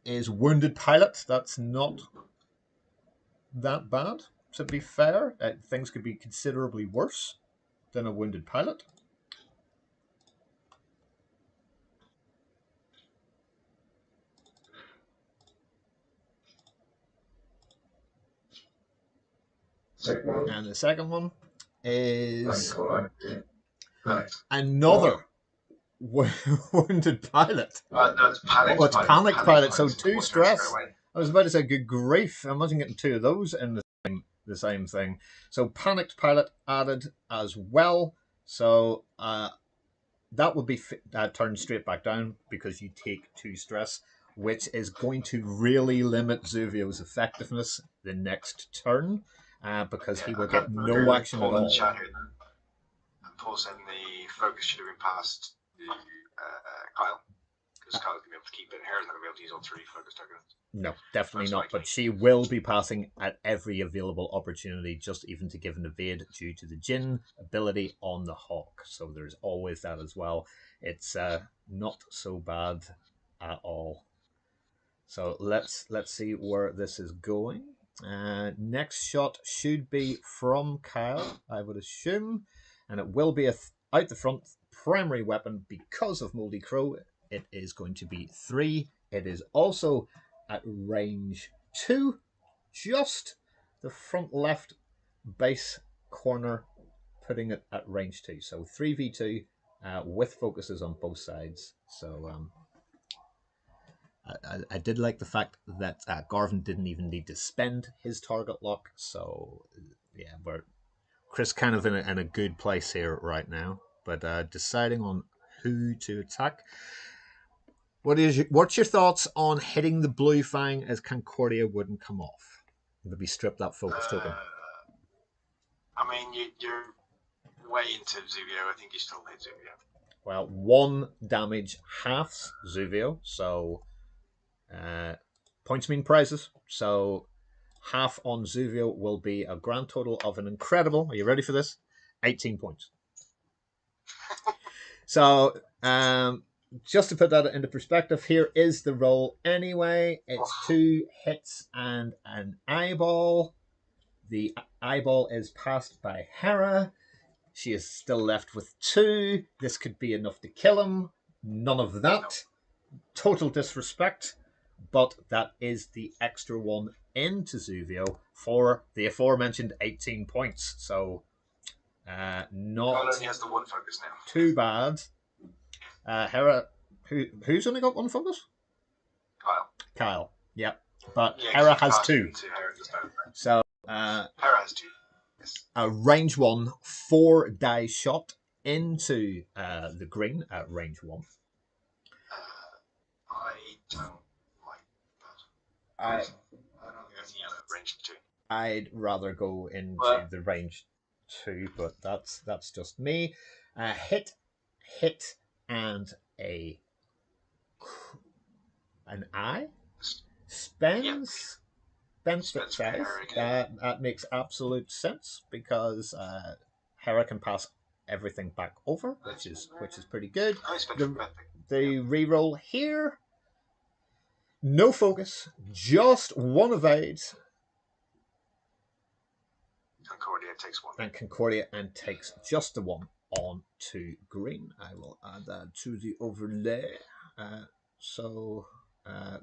S1: is Wounded Pilot. That's not that bad, to be fair. Things could be considerably worse than a Wounded Pilot. And the second one is another Wounded Pilot.
S2: No, it's Panicked
S1: Pilot. Panicked Pilot. So 2 stress. I was about to say, good grief. Imagine getting 2 of those in the same thing. So Panicked Pilot added as well. So that would be turned straight back down because you take 2 stress, which is going to really limit Zuvio's effectiveness the next turn because he will get no action at
S2: Paul in the
S1: all.
S2: chat here. And Paul saying the focus should have been passed to Kyle, because Kyle's going to be able to keep it. Harry's not going to be able to use all 3 focus tokens.
S1: No, definitely not.
S2: Likely.
S1: But she will be passing at every available opportunity, just even to give an evade due to the Jin ability on the Hawk. So there's always that as well. It's not so bad at all. So let's see where this is going. Next shot should be from Kyle, I would assume, and it will be out the front primary weapon because of Moldy Crow. It is going to be 3. It is also at range 2, just the front left base corner, putting it at range 2. So 3v2 with focuses on both sides. So I did like the fact that Garvin didn't even need to spend his target lock. So yeah, we're Chris kind of in a good place here right now. But deciding on who to attack. What's your thoughts on hitting the blue fang as Concordia wouldn't come off? Maybe strip that focus token.
S2: I mean, you're way into Zuvio. I think you still hit Zuvio.
S1: Well, 1 damage halves Zuvio, so points mean prizes. So half on Zuvio will be a grand total of an incredible, are you ready for this? 18 points. So just to put that into perspective, here is the roll anyway. It's 2 hits and an eyeball. The eyeball is passed by Hera. She is still left with 2. This could be enough to kill him. None of that. Total disrespect. But that is the extra 1 into Zuvio for the aforementioned 18 points. So not
S2: only has the 1 focus now.
S1: Too bad. Hera, who's only got 1 focus? Kyle. Yep. But yeah, Hera has 2. So
S2: Hera has 2. Yes.
S1: A range 1 4 die shot into the green at range 1.
S2: I don't like that. I don't think there's any other range 2.
S1: I'd rather go into the range 2, but that's just me. Hit, and an eye spends. Benefit size. That makes absolute sense because Hera can pass everything back over, which is pretty good. The reroll here, no focus, just 1 evade.
S2: Concordia takes 1.
S1: And Concordia takes just the 1 on to green. I will add that to the overlay. So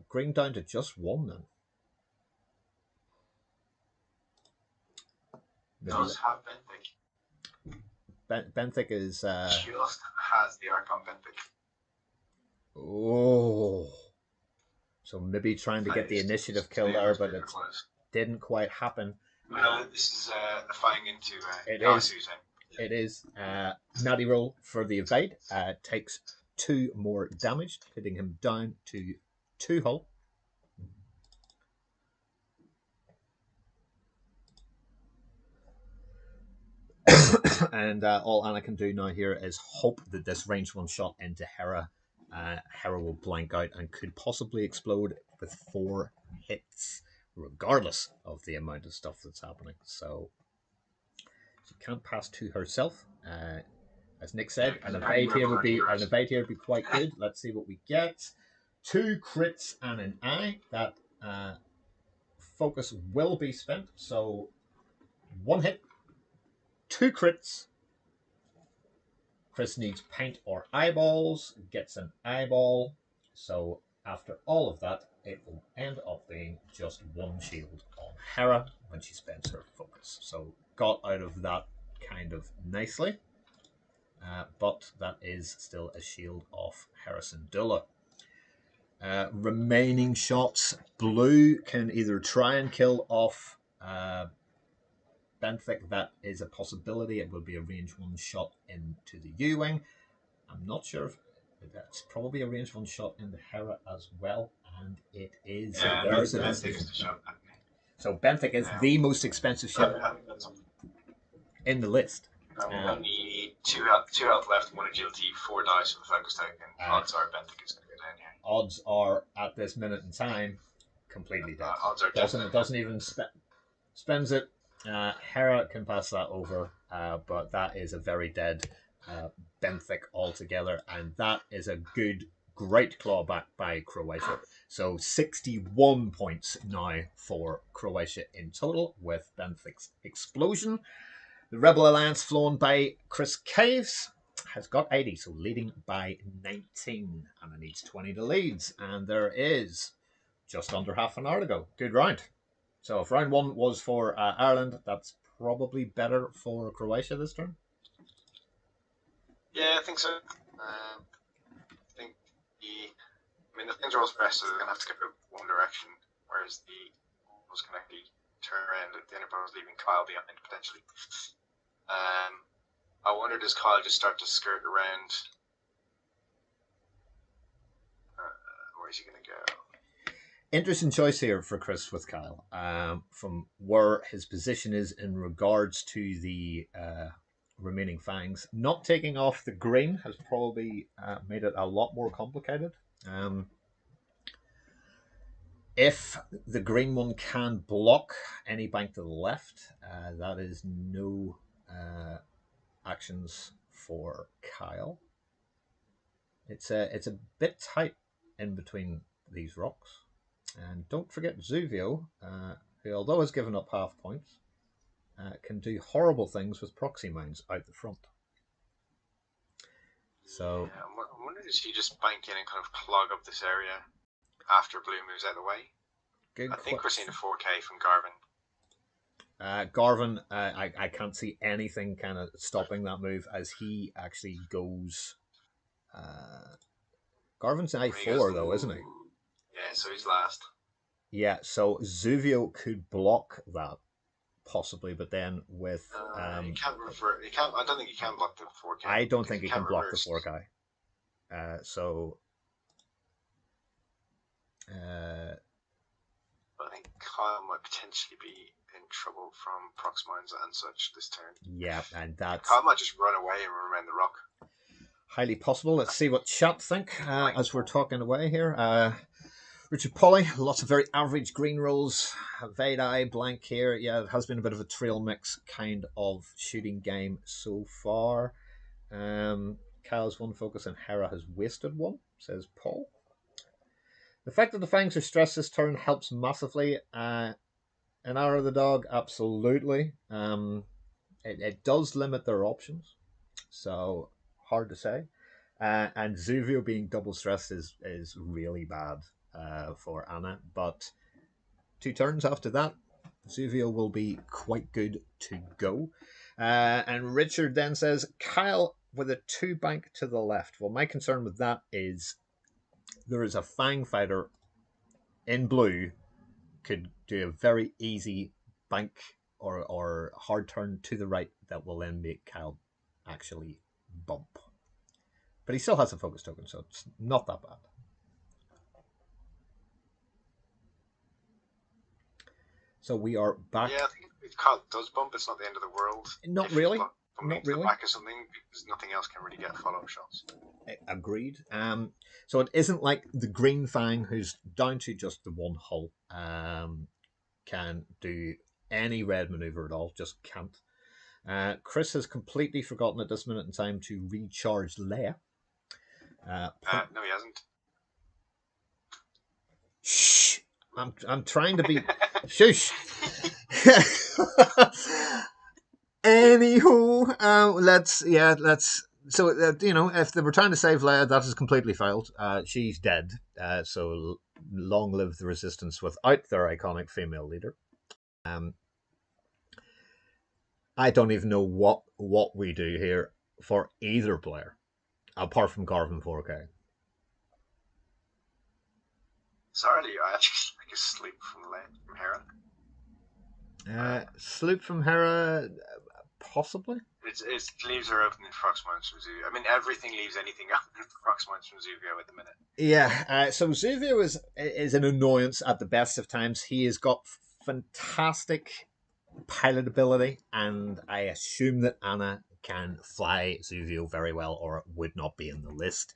S1: green down to just 1 then.
S2: Does have Benthic.
S1: Benthic is
S2: just has the Archon Benthic.
S1: Oh, so maybe trying to get the initiative kill there, but it didn't quite happen.
S2: This is the fighting into.
S1: It is. Natty roll for the evade. Takes 2 more damage, hitting him down to 2 hull. And all Anna can do now here is hope that this range 1 shot into Hera, Hera will blank out and could possibly explode with 4 hits, regardless of the amount of stuff that's happening. So she can't pass to herself. As Nick said, an evade here would be quite good. Let's see what we get. 2 crits and an eye. That focus will be spent. So 1 hit. 2 crits. Chris needs paint or eyeballs, gets an eyeball. So after all of that, it will end up being just 1 shield on Hera when she spends her focus. So got out of that kind of nicely. But that is still a shield off Harrison Dulla. Remaining shots, blue can either try and kill off Benthic. That is a possibility. It will be a range 1 shot into the U-wing. I'm not sure if that's probably a range one shot into Hera as well, and it is.
S2: Yeah,
S1: There's
S2: that's
S1: a
S2: Benthic
S1: decision.
S2: is the shot.
S1: So Benthic is the most expensive ship
S2: That's
S1: in the list.
S2: only two health left, one agility, 4 dice for the focus token. Odds are Benthic is going to go down here.
S1: Odds are at this minute in time completely dead.
S2: Odds are
S1: doesn't even spends it. Hera can pass that over, but that is a very dead Benthic altogether, and that is a great clawback by Croatia. So 61 points now for Croatia in total with Benthic's explosion. The Rebel Alliance, flown by Chris Caves, has got 80, so leading by 19, and it needs 20 to lead, and there is just under half an hour to go. Good round. So if round one was for Ireland, that's probably better for Croatia this turn.
S2: Yeah, I think so. I think the things are all spread, so they're going to have to go one direction, whereas the was going to actually turn around at the end of leaving Kyle behind potentially. I wonder, does Kyle just start to skirt around? Where is he going to go?
S1: Interesting choice here for Chris with Kyle, from where his position is in regards to the remaining fangs. Not taking off the green has probably made it a lot more complicated. If the green one can block any bank to the left, that is no actions for Kyle. It's a bit tight in between these rocks. And don't forget Zuvio, who, although has given up half points, can do horrible things with proxy mines out the front. So
S2: yeah, I'm wondering, does he just bank in and kind of clog up this area after Blue moves out of the way? I think we're seeing a 4K from Garvin.
S1: Garvin, I can't see anything kind of stopping that move as he actually goes. Garvin's an I4 though, isn't he?
S2: Yeah, so he's last.
S1: Yeah, so Zuvio could block that possibly, but then with
S2: he can't refer. He can't. I don't think he can block the 4K.
S1: I don't think he can block
S2: reverse.
S1: the 4K. So.
S2: I think Kyle might potentially be in trouble from prox mines and such this turn.
S1: Yeah, and that's
S2: Kyle might just run away and run around the rock.
S1: Highly possible. Let's see what chat think as we're talking away here. Richard Polly, lots of very average green rolls. Vadai, blank here. Yeah, it has been a bit of a trail mix kind of shooting game so far. Kyle's one focus and Hera has wasted one, says Paul. The fact that the Fangs are stressed this turn helps massively. An hour of the dog, absolutely. It does limit their options, so hard to say. And Zuvio being double stressed is really bad for Anna, but 2 turns after that, Zuvio will be quite good to go. And Richard then says, Kyle with a 2 bank to the left. Well, my concern with that is there is a Fang fighter in blue could do a very easy bank or hard turn to the right that will then make Kyle actually bump. But he still has a focus token, so it's not that bad. So we are back.
S2: Yeah, I think if Kyle does bump, it's not the end of the world.
S1: Not really.
S2: Not really. Back or something, because nothing else can really get follow-up shots.
S1: Agreed. So it isn't like the Green Fang, who's down to just the one hull, can do any red maneuver at all. Just can't. Chris has completely forgotten at this minute in time to recharge Leia.
S2: No, he hasn't.
S1: Shh! I'm trying to be. Shush! Anywho, let's. So if they were trying to save Leia, that has completely failed. She's dead. So long live the Resistance without their iconic female leader. I don't even know what we do here for either player, apart from Garvin 4K.
S2: Sorry, I actually like a sleep from Hera.
S1: Sloop from Hera, possibly.
S2: It leaves are open in Fox Mines from Zuvio. I mean, everything leaves anything open in Fox Mines from Zuvio at the minute.
S1: Yeah, so Zuvio is an annoyance at the best of times. He has got fantastic pilot ability, and I assume that Anna can fly Zuvio very well, or it would not be in the list.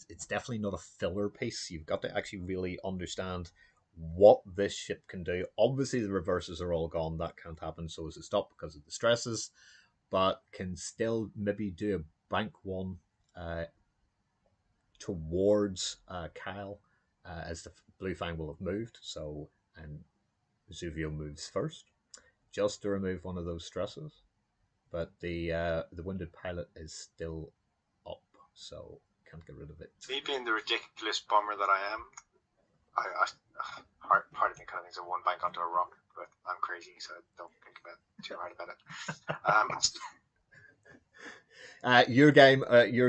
S1: It's definitely not a filler piece. You've got to actually really understand what this ship can do. Obviously, the reverses are all gone. That can't happen. So as a stop because of the stresses, but can still maybe do a bank one towards Kyle as the Blue Fang will have moved. So, and Zuvio moves first just to remove one of those stresses. But the wounded pilot is still up, so can't get rid of it.
S2: Me being the ridiculous bomber that I am, part of me kind of thinks I one bank onto a rock, but I'm crazy, so don't think about too hard about it.
S1: Your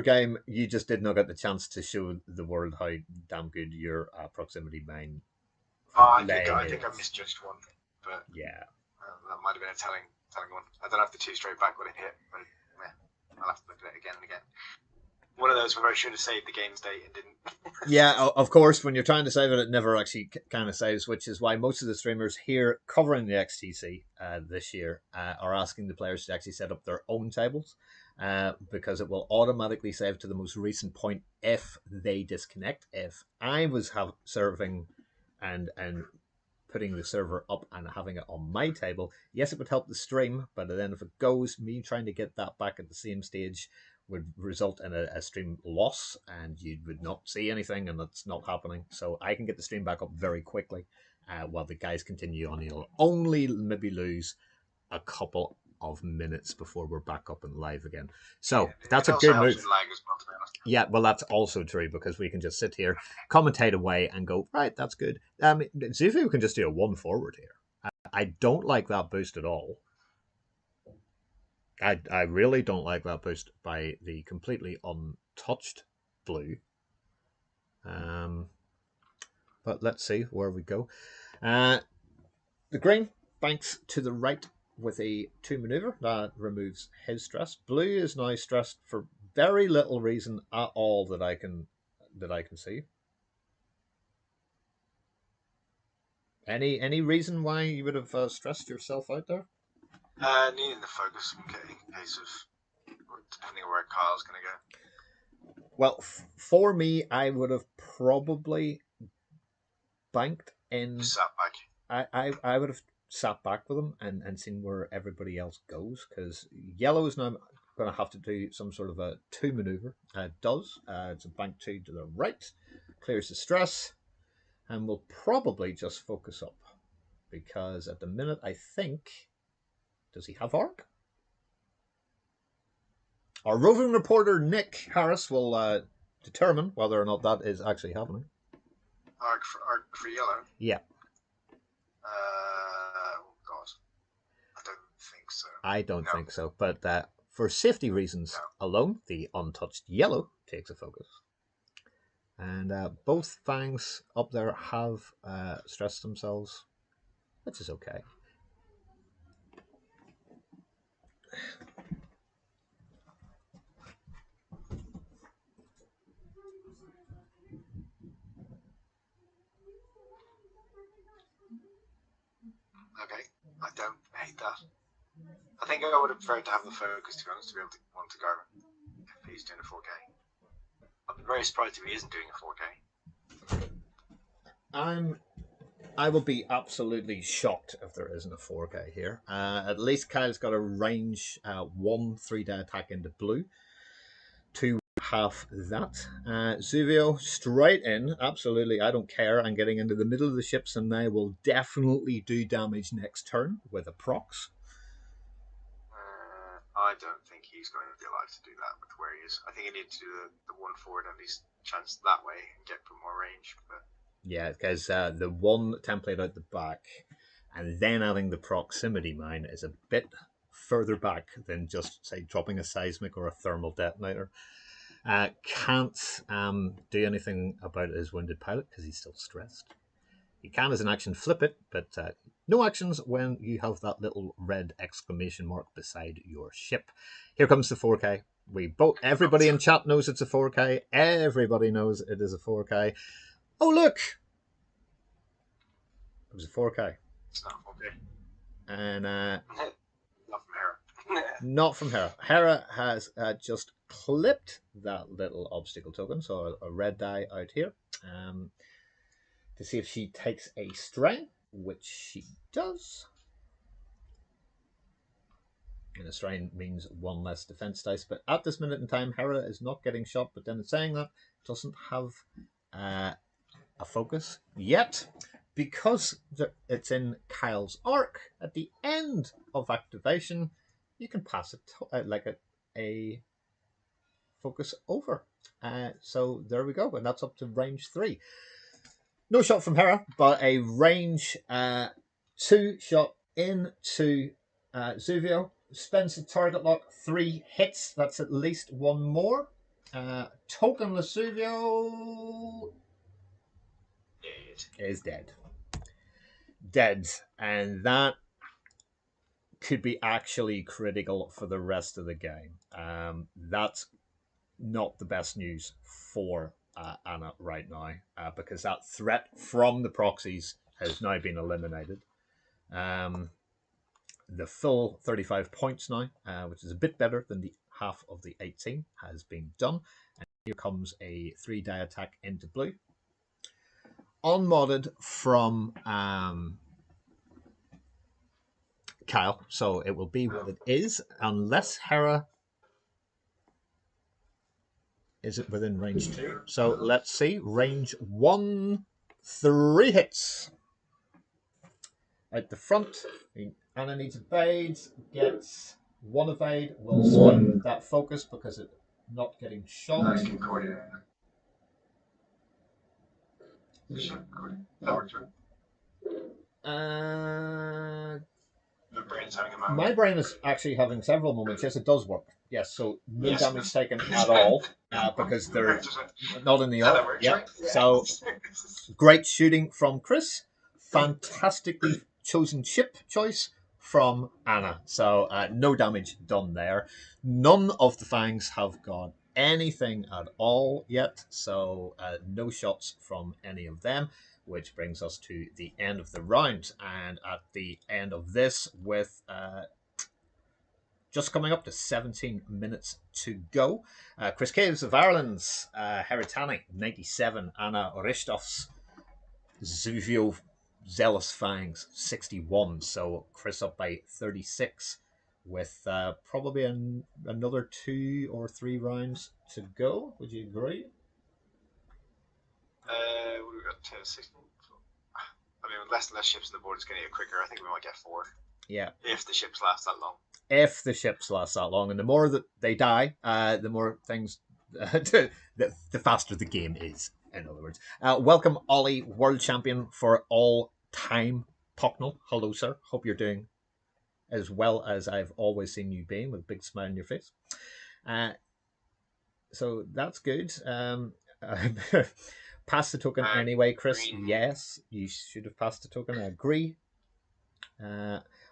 S1: game. You just did not get the chance to show the world how damn good your proximity mine.
S2: I think I misjudged one, but
S1: yeah,
S2: that might have been a telling one. I don't have the two straight back when it hit, but I'll have to look at it again and again. One of those where I should have saved the game's date and didn't.
S1: Yeah, of course, when you're trying to save it, it never actually kind of saves, which is why most of the streamers here covering the XTC this year are asking the players to actually set up their own tables because it will automatically save to the most recent point if they disconnect. If I was serving and putting the server up and having it on my table, yes, it would help the stream, but then if it goes, me trying to get that back at the same stage would result in a stream loss and you would not see anything, and that's not happening. So I can get the stream back up very quickly while the guys continue on. You'll only maybe lose a couple of minutes before we're back up and live again. So that's a good move. Yeah, well, that's also true because we can just sit here, commentate away, and go, right, that's good. See if we can just do a one forward here. I don't like that boost at all. I really don't like that boost by the completely untouched blue. But let's see where we go. The green banks to the right with a 2 maneuver that removes his stress. Blue is now stressed for very little reason at all that I can see. Any reason why you would have stressed yourself out there?
S2: Needing the focus in case of depending on where Kyle's going to go.
S1: Well, for me, I would have probably banked in.
S2: Sat back.
S1: I would have sat back with them and seen where everybody else goes because yellow is now going to have to do some sort of a 2 maneuver. It does. It's a bank 2 to the right, clears the stress, and we'll probably just focus up because at the minute I think. Does he have arc? Our roving reporter Nick Harris will determine whether or not that is actually happening.
S2: Arc for yellow?
S1: Yeah.
S2: Oh, God. I don't think so.
S1: I don't think so. But for safety reasons alone, the untouched yellow takes a focus. And both fangs up there have stressed themselves, which is okay.
S2: Okay, I don't hate that. I think I would have preferred to have the focus, to be honest, to be able to want to Garvin if he's doing a 4K. I'm very surprised if he isn't doing a 4K.
S1: I will be absolutely shocked if there isn't a 4K here. At least Kyle's got a range 1 3-day attack into blue to have that. Zuvio straight in. Absolutely, I don't care. I'm getting into the middle of the ships and they will definitely do damage next turn with a prox.
S2: I don't think he's going to be allowed to do that with where he is. I think he needs to do the 1 forward at least chance that way and get more range. But
S1: yeah, because the 1 template out the back and then adding the proximity mine is a bit further back than just, say, dropping a seismic or a thermal detonator. Can't do anything about his wounded pilot because he's still stressed. You can, as an action, flip it, but no actions when you have that little red exclamation mark beside your ship. Here comes the 4K. Everybody in chat knows it's a 4K. Everybody knows it is a 4K. Oh, look! It was a 4K.
S2: It's not okay.
S1: And
S2: Not from Hera.
S1: not from Hera. Hera has just clipped that little obstacle token, so a red die out here, to see if she takes a strain, which she does. And a strain means one less defense dice, but at this minute in time, Hera is not getting shot, but then in saying that, doesn't have a focus yet, because it's in Kyle's arc. At the end of activation, you can pass it like a focus over. So there we go, and that's up to range 3. No shot from Hera, but a range 2 shot into Zuvio. Spends the target lock, 3 hits. That's at least one more. Tokenless Zuvio is dead. Dead. And that could be actually critical for the rest of the game. That's not the best news for Anna right now, because that threat from the proxies has now been eliminated. The full 35 points now, which is a bit better than the half of the 18, has been done. And here comes a 3-die attack into blue. Unmodded from Kyle, so it will be what it is, unless Hera is it within range 2. So let's see. Range 1, 3 hits. At the front, Anna needs evade, gets 1 evade, will split that focus because it's not getting shot.
S2: Nice,
S1: My brain is actually having several moments. Yes, it does work. Yes, so no damage taken at all, because they're not in the arc. Yep. So great shooting from Chris. Fantastically chosen ship choice from Anna. So no damage done there. None of the Fangs have got anything at all yet. So no shots from any of them, which brings us to the end of the round. And at the end of this, with just coming up to 17 minutes to go, Chris Caves of Ireland's Heritani, 97, Anna Oristov's Zuvio Zealous Fangs, 61. So Chris up by 36, with probably another 2 or 3 rounds to go. Would you agree?
S2: We've got 16. I mean, with less and less ships on the board, it's going to get quicker. I think we might get 4.
S1: Yeah.
S2: If the ships last that long.
S1: If the ships last that long, and the more that they die, the more things, the faster the game is. In other words, welcome Ollie, world champion for all time, Pocknell. Hello, sir. Hope you're doing as well as I've always seen you being, with a big smile on your face. So that's good. Pass the token anyway, Chris. Green. Yes, you should have passed the token. I agree.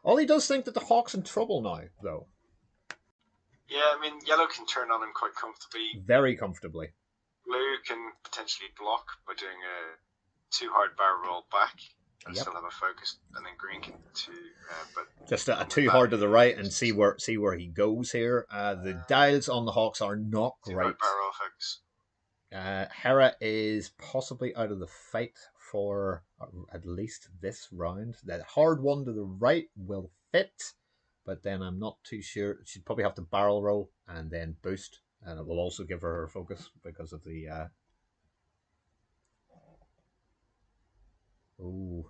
S1: Ollie does think that the Hawk's in trouble now, though.
S2: Yeah, I mean, yellow can turn on him quite comfortably.
S1: Very comfortably.
S2: Blue can potentially block by doing a 2 hard barrel roll back and still have a focus, and then green can but
S1: just a 2 hard to the right and see where he goes here. The dials on the Hawks are not great.
S2: 2 hard barrel focus.
S1: Hera is possibly out of the fight for at least this round. That hard one to the right will fit, but then I'm not too sure. She'd probably have to barrel roll and then boost, and it will also give her focus because of the ooh.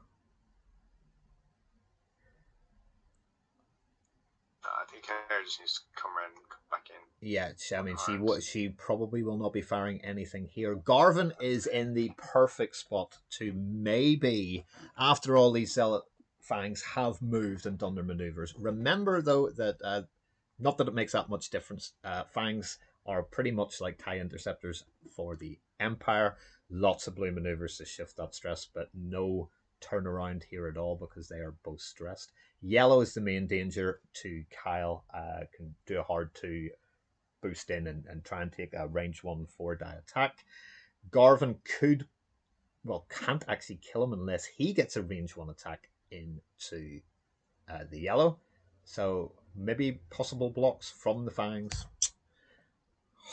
S2: I think Hera just needs to come around and come back in.
S1: Yeah, I mean, she probably will not be firing anything here. Garvin is in the perfect spot to maybe, after all these Zealot Fangs have moved and done their maneuvers. Remember, though, that not that it makes that much difference. Fangs are pretty much like TIE interceptors for the Empire. Lots of blue maneuvers to shift that stress, but no turn around here at all because they are both stressed. Yellow is the main danger to Kyle. Can do a hard 2 boost in and try and take a range 1 4-die attack. Garvin can't actually kill him unless he gets a range 1 attack into the yellow. So maybe possible blocks from the fangs.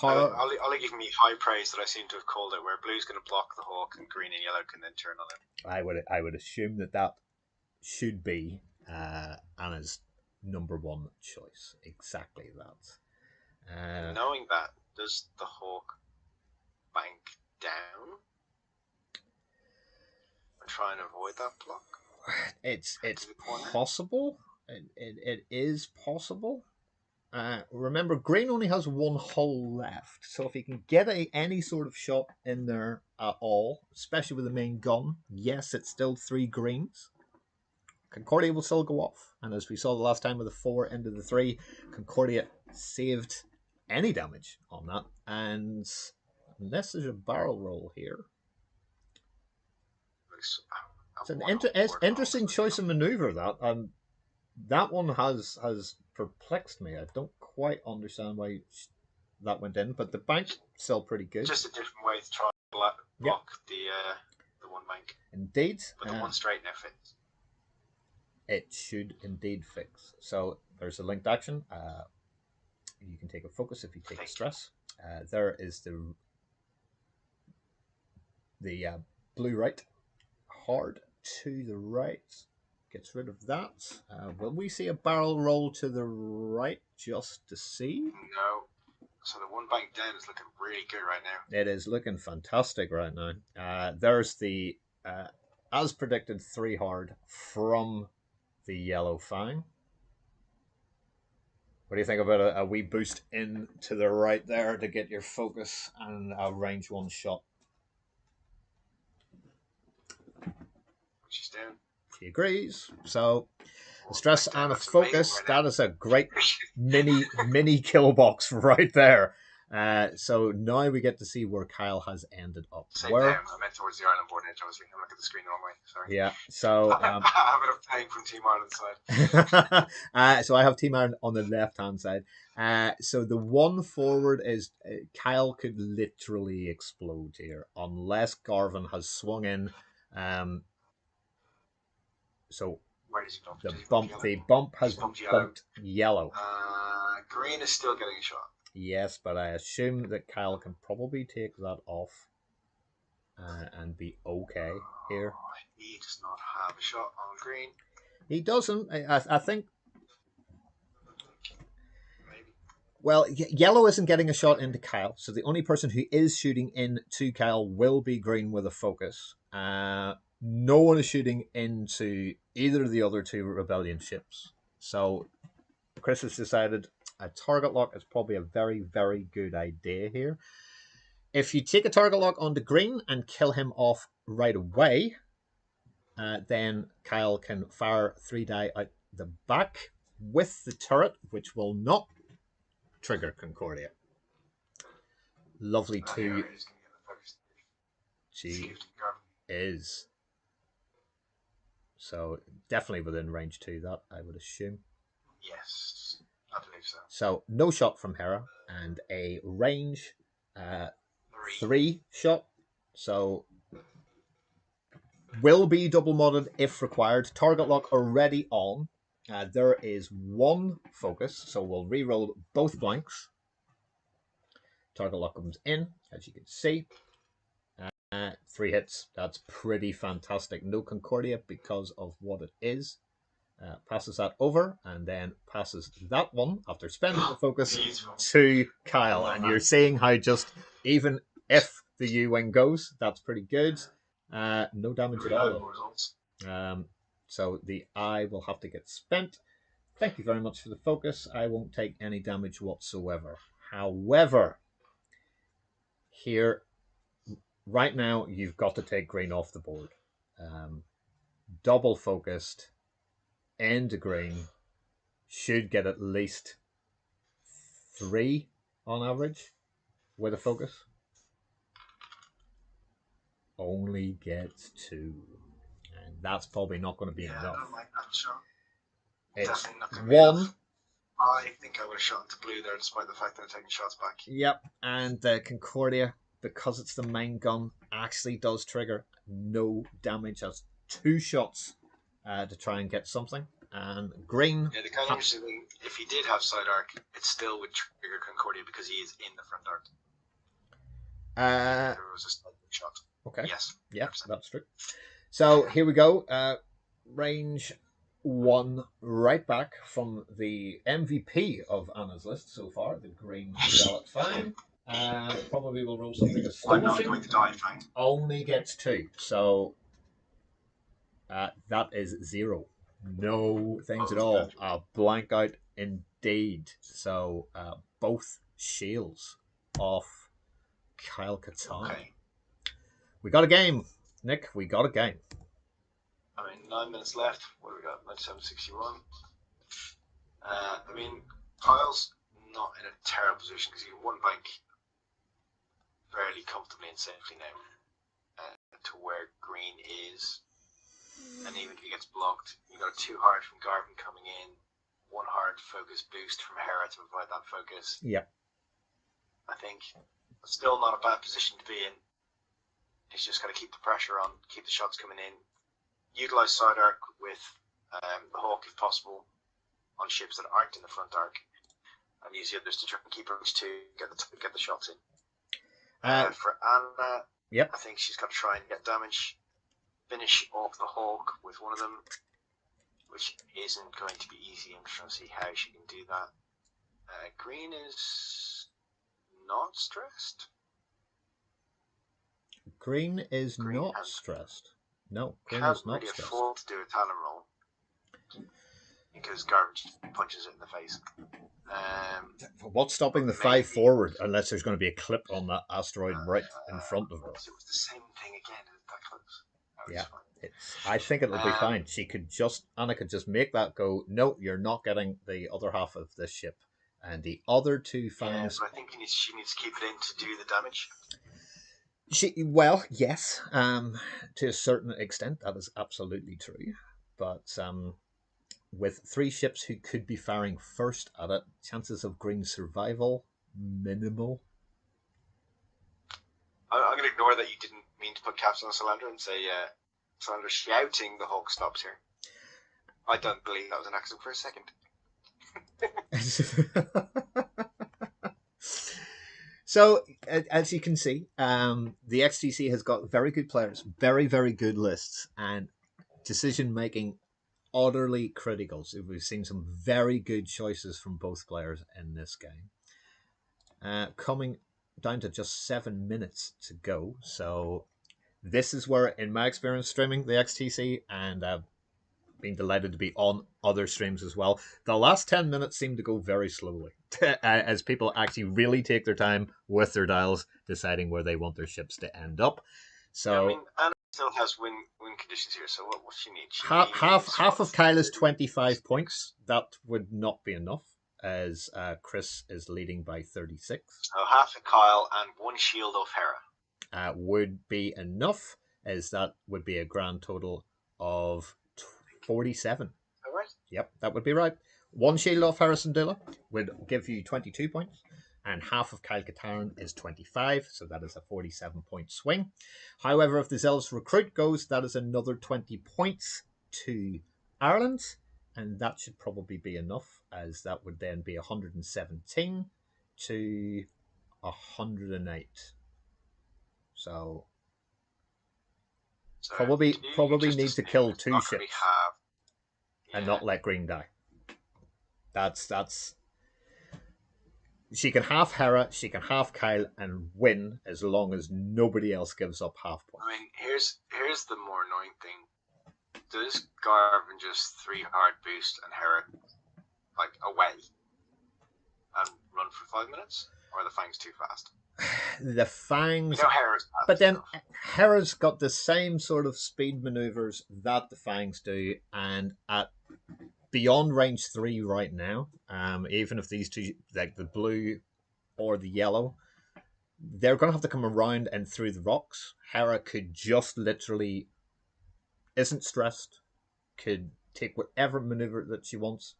S2: Ollie gave me high praise that I seem to have called it, where blue's going to block the hawk and green and yellow can then turn on it.
S1: I would assume that should be Anna's number 1 choice. Exactly that.
S2: Knowing that, does the hawk bank down and try and avoid that block?
S1: It's possible. It is possible. Remember, green only has 1 hull left, so if he can get any sort of shot in there at all, especially with the main gun, yes, it's still 3 greens. Concordia will still go off, and as we saw the last time with the 4 into the 3, Concordia saved any damage on that, and unless there's a barrel roll here, it's an interesting choice of maneuver. That one has perplexed me. I don't quite understand why that went in, but the bank still pretty good.
S2: Just a different way to try and block the 1 bank.
S1: Indeed.
S2: But the 1 straight now fits.
S1: It should indeed fix. So there's a linked action. You can take a focus if you take a stress. There is the blue right. Hard to the right. Gets rid of that. Will we see a barrel roll to the right just to see?
S2: No. So the 1 bank down is looking really good right now.
S1: It is looking fantastic right now. There's the, as predicted, 3 hard from the yellow fang. What do you think about a wee boost in to the right there to get your focus and a range 1 shot?
S2: She's down.
S1: She agrees. So a stress and a focus. Right, that is a great mini kill box right there. So now we get to see where Kyle has ended up.
S2: Same there. I meant towards the Ireland board edge. I was looking at the screen the wrong way. Sorry.
S1: Yeah. So
S2: I have it playing from Team Ireland
S1: side. So I have Team Ireland on the left hand side. So the 1 forward is Kyle could literally explode here unless Garvin has swung in. So
S2: where does he bump?
S1: The bump has bumped yellow.
S2: Green is still getting a shot.
S1: Yes, but I assume that Kyle can probably take that off and be okay here.
S2: He does not have a shot on green.
S1: He doesn't. I think. Maybe. Well, yellow isn't getting a shot into Kyle, so the only person who is shooting into Kyle will be green with a focus. No one is shooting into either of the other 2 rebellion ships. So Chris has decided a target lock is probably a very, very good idea here. If you take a target lock onto green and kill him off right away, then Kyle can fire 3 die out the back with the turret, which will not trigger Concordia. Lovely 2. She is. So definitely within range 2, that I would assume.
S2: Yes, I believe so.
S1: So no shot from Hera and a range 3 shot. So will be double modded if required. Target lock already on. There is 1 focus, so we'll re-roll both blanks. Target lock comes in, as you can see. 3 hits. That's pretty fantastic. No Concordia because of what it is. Passes that over and then passes that one after spending the focus to Kyle. And you're seeing how just even if the U-wing goes, that's pretty good. No damage at all. So the eye will have to get spent. Thank you very much for the focus. I won't take any damage whatsoever. However, here, right now, you've got to take green off the board. Double focused into green should get at least 3 on average with a focus. Only gets 2. And that's probably not going to be
S2: Yeah, I
S1: enough.
S2: don't like that shot.
S1: It's
S2: Definitely not going to be
S1: one.
S2: enough. I think I would have shot into blue there, despite the fact that I'm taking shots back.
S1: Yep, and the Concordia, because it's the main gun, actually does trigger no damage. Has 2 shots to try and get something. And green.
S2: Yeah, the kind of interesting thing, if he did have side arc, it still would trigger Concordia because he is in the front arc. There was a slight shot.
S1: Okay.
S2: Yes.
S1: Yeah, that's true. So here we go. Range 1 right back from the MVP of Anna's list so far, the green Zealot Fang. Probably will roll something as
S2: I'm not going to die, Fang.
S1: Only gets 2. So that is 0. No things at all. Blank out indeed. So both shields off Kyle Katan.
S2: Okay.
S1: We got a game, Nick. We got a game.
S2: I mean, 9 minutes left. What do we got? 97.61. I mean, Kyle's not in a terrible position because he can one bank fairly comfortably and safely now to where green is. And even if he gets blocked, you got 2 hard from Garvin coming in, 1 hard focus boost from Hera to provide that focus.
S1: Yeah.
S2: I think still not a bad position to be in. He's just got to keep the pressure on, keep the shots coming in, utilize side arc with the Hawk if possible on ships that aren't in the front arc, and use the others to try and keep range 2, get the shots in. For Anna,
S1: yep.
S2: I think she's got to try and get damage, finish off the Hawk with one of them, which isn't going to be easy. I'm trying to see how she can do that. Green is not stressed.
S1: Green is not stressed. No, Green is not
S2: really
S1: stressed.
S2: Afford to do a talon roll because garbage punches it in the face.
S1: What's stopping the 5 forward unless there's going to be a clip on that asteroid right in front of her?
S2: It was the same thing again. That close.
S1: Yeah, I think it'll be fine. Anna could just make that go. No, you're not getting the other half of this ship, and the other 2 fangs.
S2: Yeah, but I think she needs to keep it in to do the damage.
S1: Yes, to a certain extent, that is absolutely true. But with 3 ships who could be firing first at it, chances of green survival minimal.
S2: I'm going to ignore that you didn't mean to put caps on Solandra and say Solandra shouting the Hawk stops here. I don't believe that was an accident for a second.
S1: So, as you can see, the XTC has got very good players, very, very good lists, and decision-making utterly critical. So we've seen some very good choices from both players in this game. Coming down to just 7 minutes to go. So this is where, in my experience streaming the XTC, and I've been delighted to be on other streams as well, the last 10 minutes seem to go very slowly as people actually really take their time with their dials, deciding where they want their ships to end up. So
S2: yeah, I mean, Anna still has win conditions here, so what she needs?
S1: Half of Kyla's 25 points. That would not be enough, as Chris is leading by 36.
S2: So half of Kyle and 1 shield off Hera.
S1: Would be enough, as that would be a grand total of 47.
S2: Is that right?
S1: Yep, that would be right. 1 shield off Harrison Dilla would give you 22 points, and half of Kyle Katarn is 25, so that is a 47-point swing. However, if the Zealous Recruit goes, that is another 20 points to Ireland, and that should probably be enough, as that would then be 117 to 108. So probably need to kill 2 ships and not let green die. That's she can half Hera, she can half Kyle and win as long as nobody else gives up half points.
S2: I mean, here's the more annoying thing. Does Garvin just 3 hard boost and Hera like away and run for 5 minutes? Or are the Fangs too fast?
S1: The Fangs,
S2: we know Hera's fast,
S1: but then Hera's got the same sort of speed maneuvers that the Fangs do, and at beyond range 3 right now, even if these 2, like the blue or the yellow, they're going to have to come around and through the rocks. Hera could just literally isn't stressed, could take whatever maneuver that she wants,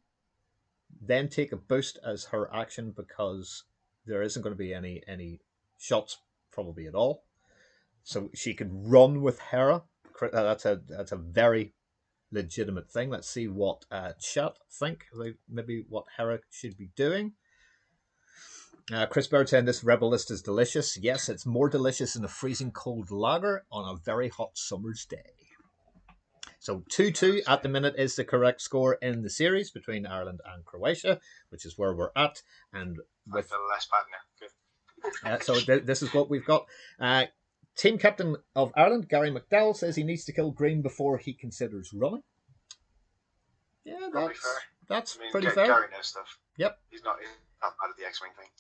S1: then take a boost as her action because there isn't going to be any shots probably at all. So she could run with Hera. That's a very legitimate thing. Let's see what chat think. Maybe what Hera should be doing. Chris Bird saying this rebel list is delicious. Yes, it's more delicious than a freezing cold lager on a very hot summer's day. So 2-2 at the minute is the correct score in the series between Ireland and Croatia, which is where we're at. And with
S2: I feel less bad now. Good.
S1: so this is what we've got. Team captain of Ireland, Gary McDowell, says he needs to kill Green before he considers running. Yeah, that's pretty fair.
S2: Gary knows stuff.
S1: Yep.
S2: He's not bad at the X-Wing thing.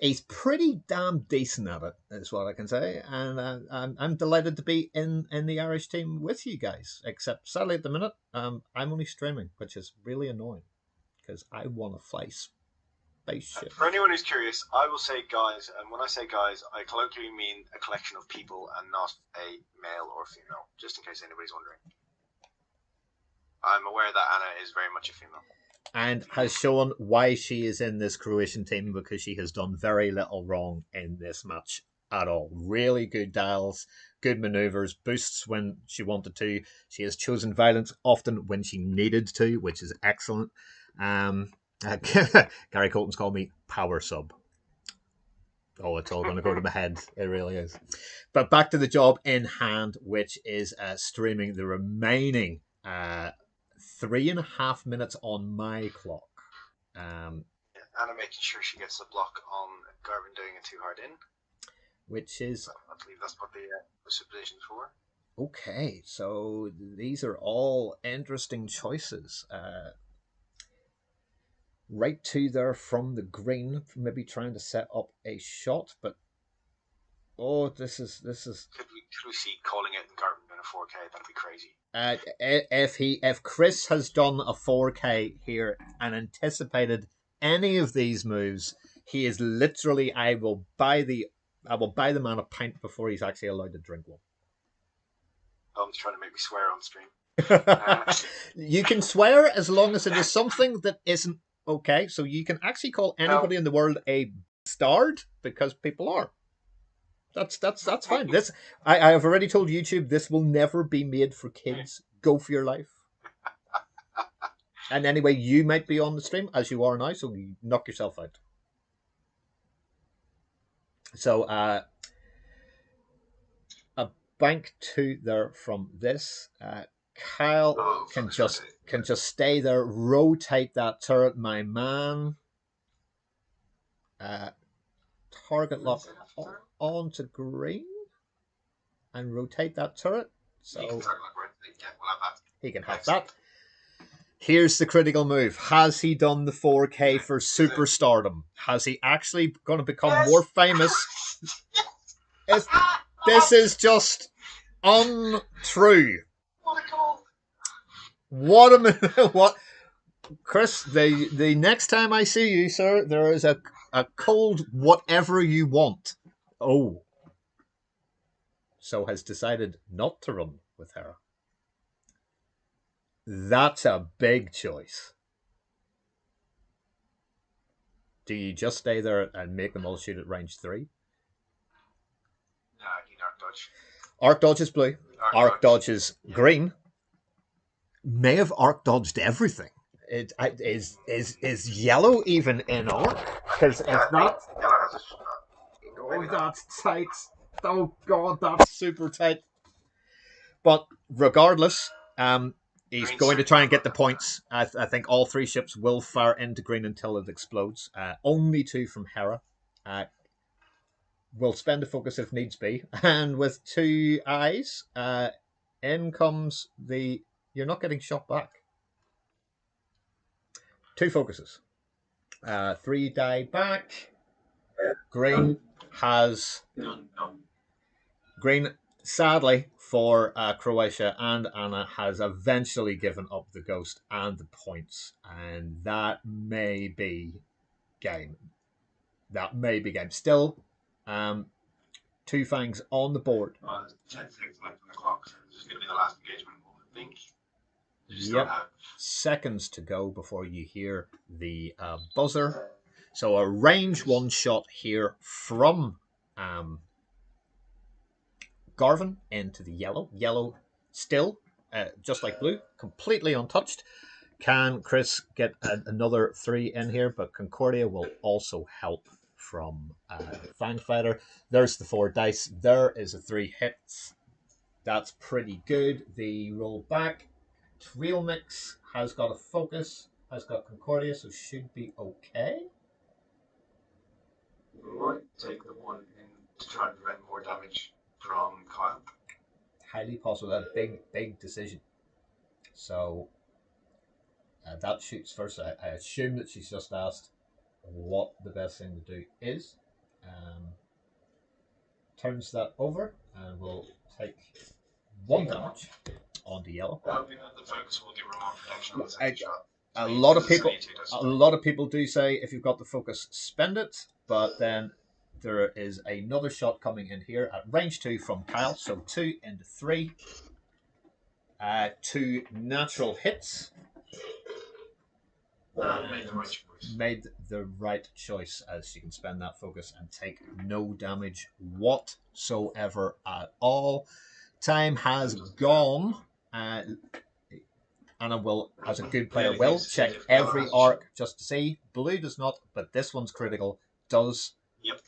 S1: He's pretty damn decent at it, is what I can say. And I'm delighted to be in the Irish team with you guys. Except, sadly, at the minute, I'm only streaming, which is really annoying because I want to fly spaceship.
S2: For anyone who's curious, I will say guys, and when I say guys, I colloquially mean a collection of people and not a male or female, just in case anybody's wondering. I'm aware that Anna is very much a female.
S1: And has shown why she is in this Croatian team because she has done very little wrong in this match at all. Really good dials, good maneuvers, boosts when she wanted to. She has chosen violence often when she needed to, which is excellent. Gary Colton's called me power sub. Oh, it's all going to go to my head. It really is. But back to the job in hand, which is streaming the remaining 3.5 minutes on my clock.
S2: Anna making sure she gets the block on Garvin doing it too hard in.
S1: Which is...
S2: I believe that's what the supposition is for.
S1: Okay, so these are all interesting choices. Right to there from the green, maybe trying to set up a shot, but this is.
S2: Could we see calling it in Garvin in a 4K? That'd be crazy.
S1: If Chris has done a 4K here and anticipated any of these moves, he is literally I will buy the man a pint before he's actually allowed to drink one.
S2: Tom's trying to make me swear on stream.
S1: You can swear as long as it is something that isn't okay. So you can actually call anybody in the world a bastard because people are. That's fine. This I have already told YouTube this will never be made for kids. Go for your life. And anyway, you might be on the stream as you are now, so you knock yourself out. So a bank 2 there from this. Kyle can just stay there, rotate that turret, my man. Target lock onto green and rotate that turret. So he can have that. Here's the critical move. Has he done the 4K for superstardom? Has he actually going to become more famous? This is just untrue. What a minute. What? Chris, the next time I see you, sir, there is a cold whatever you want. Oh. So has decided not to run with Hera. That's a big choice. Do you just stay there and make them all shoot at range 3?
S2: No, I need arc dodge.
S1: Arc dodge is blue. Arc dodge is green. May have arc dodged everything. It is yellow even in arc? Because if not... Oh, that's tight. Oh, God, that's super tight. But regardless, he's going to try and get the points. I think all 3 ships will fire into green until it explodes. Only 2 from Hera. We'll spend a focus if needs be. And with 2 eyes, in comes the... You're not getting shot back. 2 focuses. 3 die back. Green has... Green, sadly, for Croatia and Anna, has eventually given up the ghost and the points. And that may be game. That may be game. Still, 2 fangs on the board.
S2: 10 seconds left on the clock. So this is going to be the last engagement. think. You just don't have
S1: seconds to go before you hear the buzzer. So a range one shot here from Garvin into the yellow. Yellow still, just like blue, completely untouched. Can Chris get another 3 in here? But Concordia will also help from Fangfighter. There's the 4 dice. There is a 3 hits. That's pretty good. The roll back. Real Mix has got a focus, has got Concordia, so should be okay.
S2: Might take the 1 in to try and prevent more damage from Kyle.
S1: Highly possible. A big decision. So that shoots first. I assume that she's just asked what the best thing to do is. Turns that over and will take 1 damage on the yellow.
S2: That would be the focus will give more protection on the second shot.
S1: A lot of people do say if you've got the focus, spend it. But then there is another shot coming in here at range 2 from Kyle. So 2 into 3. 2 natural hits. Made the right choice as she can spend that focus and take no damage whatsoever at all. Time has gone. Anna will, as a good player, will check every arc just to see. Blue does not, but this one's critical. Does.
S2: Yep,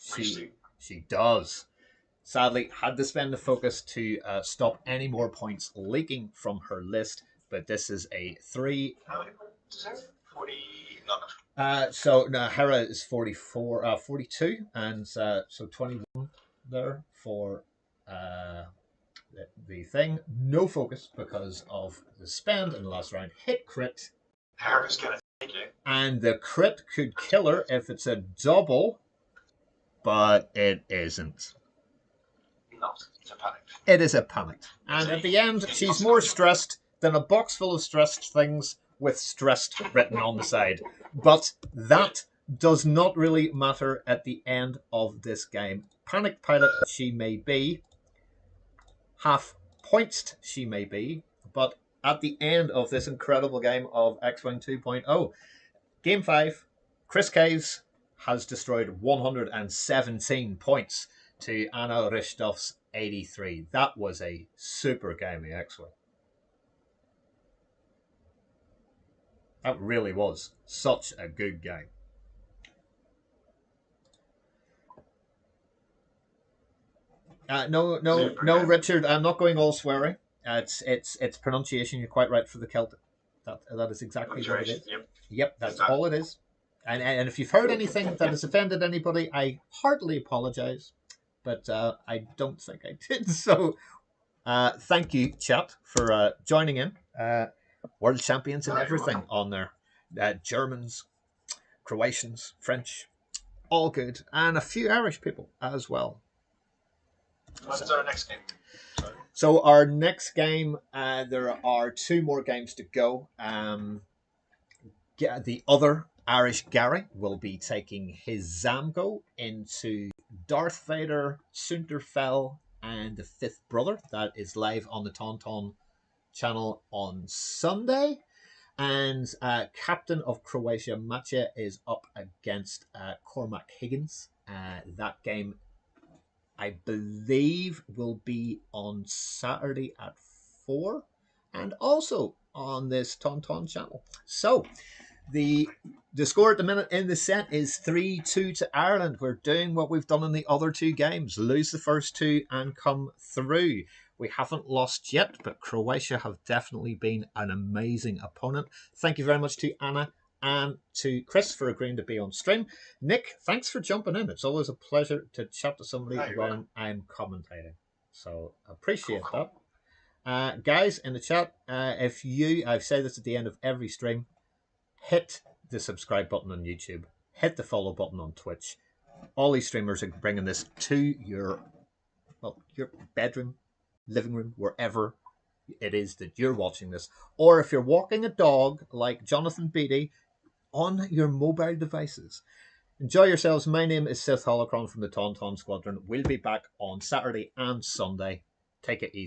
S1: she does. Sadly, had to spend the focus to stop any more points leaking from her list, but this is a 3.
S2: How many points is there? 40.
S1: So Hera is 42, and so 21 there for the thing. No focus because of the spend in the last round. Hit crit.
S2: Hera's gonna take it.
S1: And the crit could kill her if it's a double, but it isn't.
S2: Not. It's a panic.
S1: It is a panic. And at the end, she's more stressed than a box full of stressed things with stressed written on the side. But that does not really matter at the end of this game. Panic pilot she may be, half points she may be, but at the end of this incredible game of X-Wing 2.0, Game 5, Chris Caves has destroyed 117 points to Anna Richtoff's 83. That was a super game of X-Wing. That really was such a good game. No, Richard. I'm not going all swearing. It's pronunciation. You're quite right for the Celtic. That is exactly what it is. Yep, that's all it is. And if you've heard anything that has offended anybody, I heartily apologise. But I don't think I did. So thank you, chat, for joining in. World champions and everything on there. Germans, Croatians, French, all good. And a few Irish people as well.
S2: What's our next game?
S1: So our next game, there are 2 more games to go. The other Irish Gary will be taking his Zamgo into Darth Vader, Sunterfell, and the Fifth Brother. That is live on the Tauntaun channel on Sunday. And Captain of Croatia, Maciej, is up against Cormac Higgins. That game, I believe, will be on Saturday at 4 and also on this Tauntaun channel. So the score at the minute in the set is 3-2 to Ireland. We're doing what we've done in the other 2 games. Lose the first 2 and come through. We haven't lost yet, but Croatia have definitely been an amazing opponent. Thank you very much to Anna and to Chris for agreeing to be on stream. Nick, thanks for jumping in. It's always a pleasure to chat to somebody when I'm commentating. So appreciate that. Guys in the chat, if I've said this at the end of every stream, hit the subscribe button on YouTube. Hit the follow button on Twitch. All these streamers are bringing this to your bedroom, living room, wherever it is that you're watching this. Or if you're walking a dog like Jonathan Beatty on your mobile devices. Enjoy yourselves. My name is Sith Holocron from the Tauntaun Squadron. We'll be back on Saturday and Sunday. Take it easy.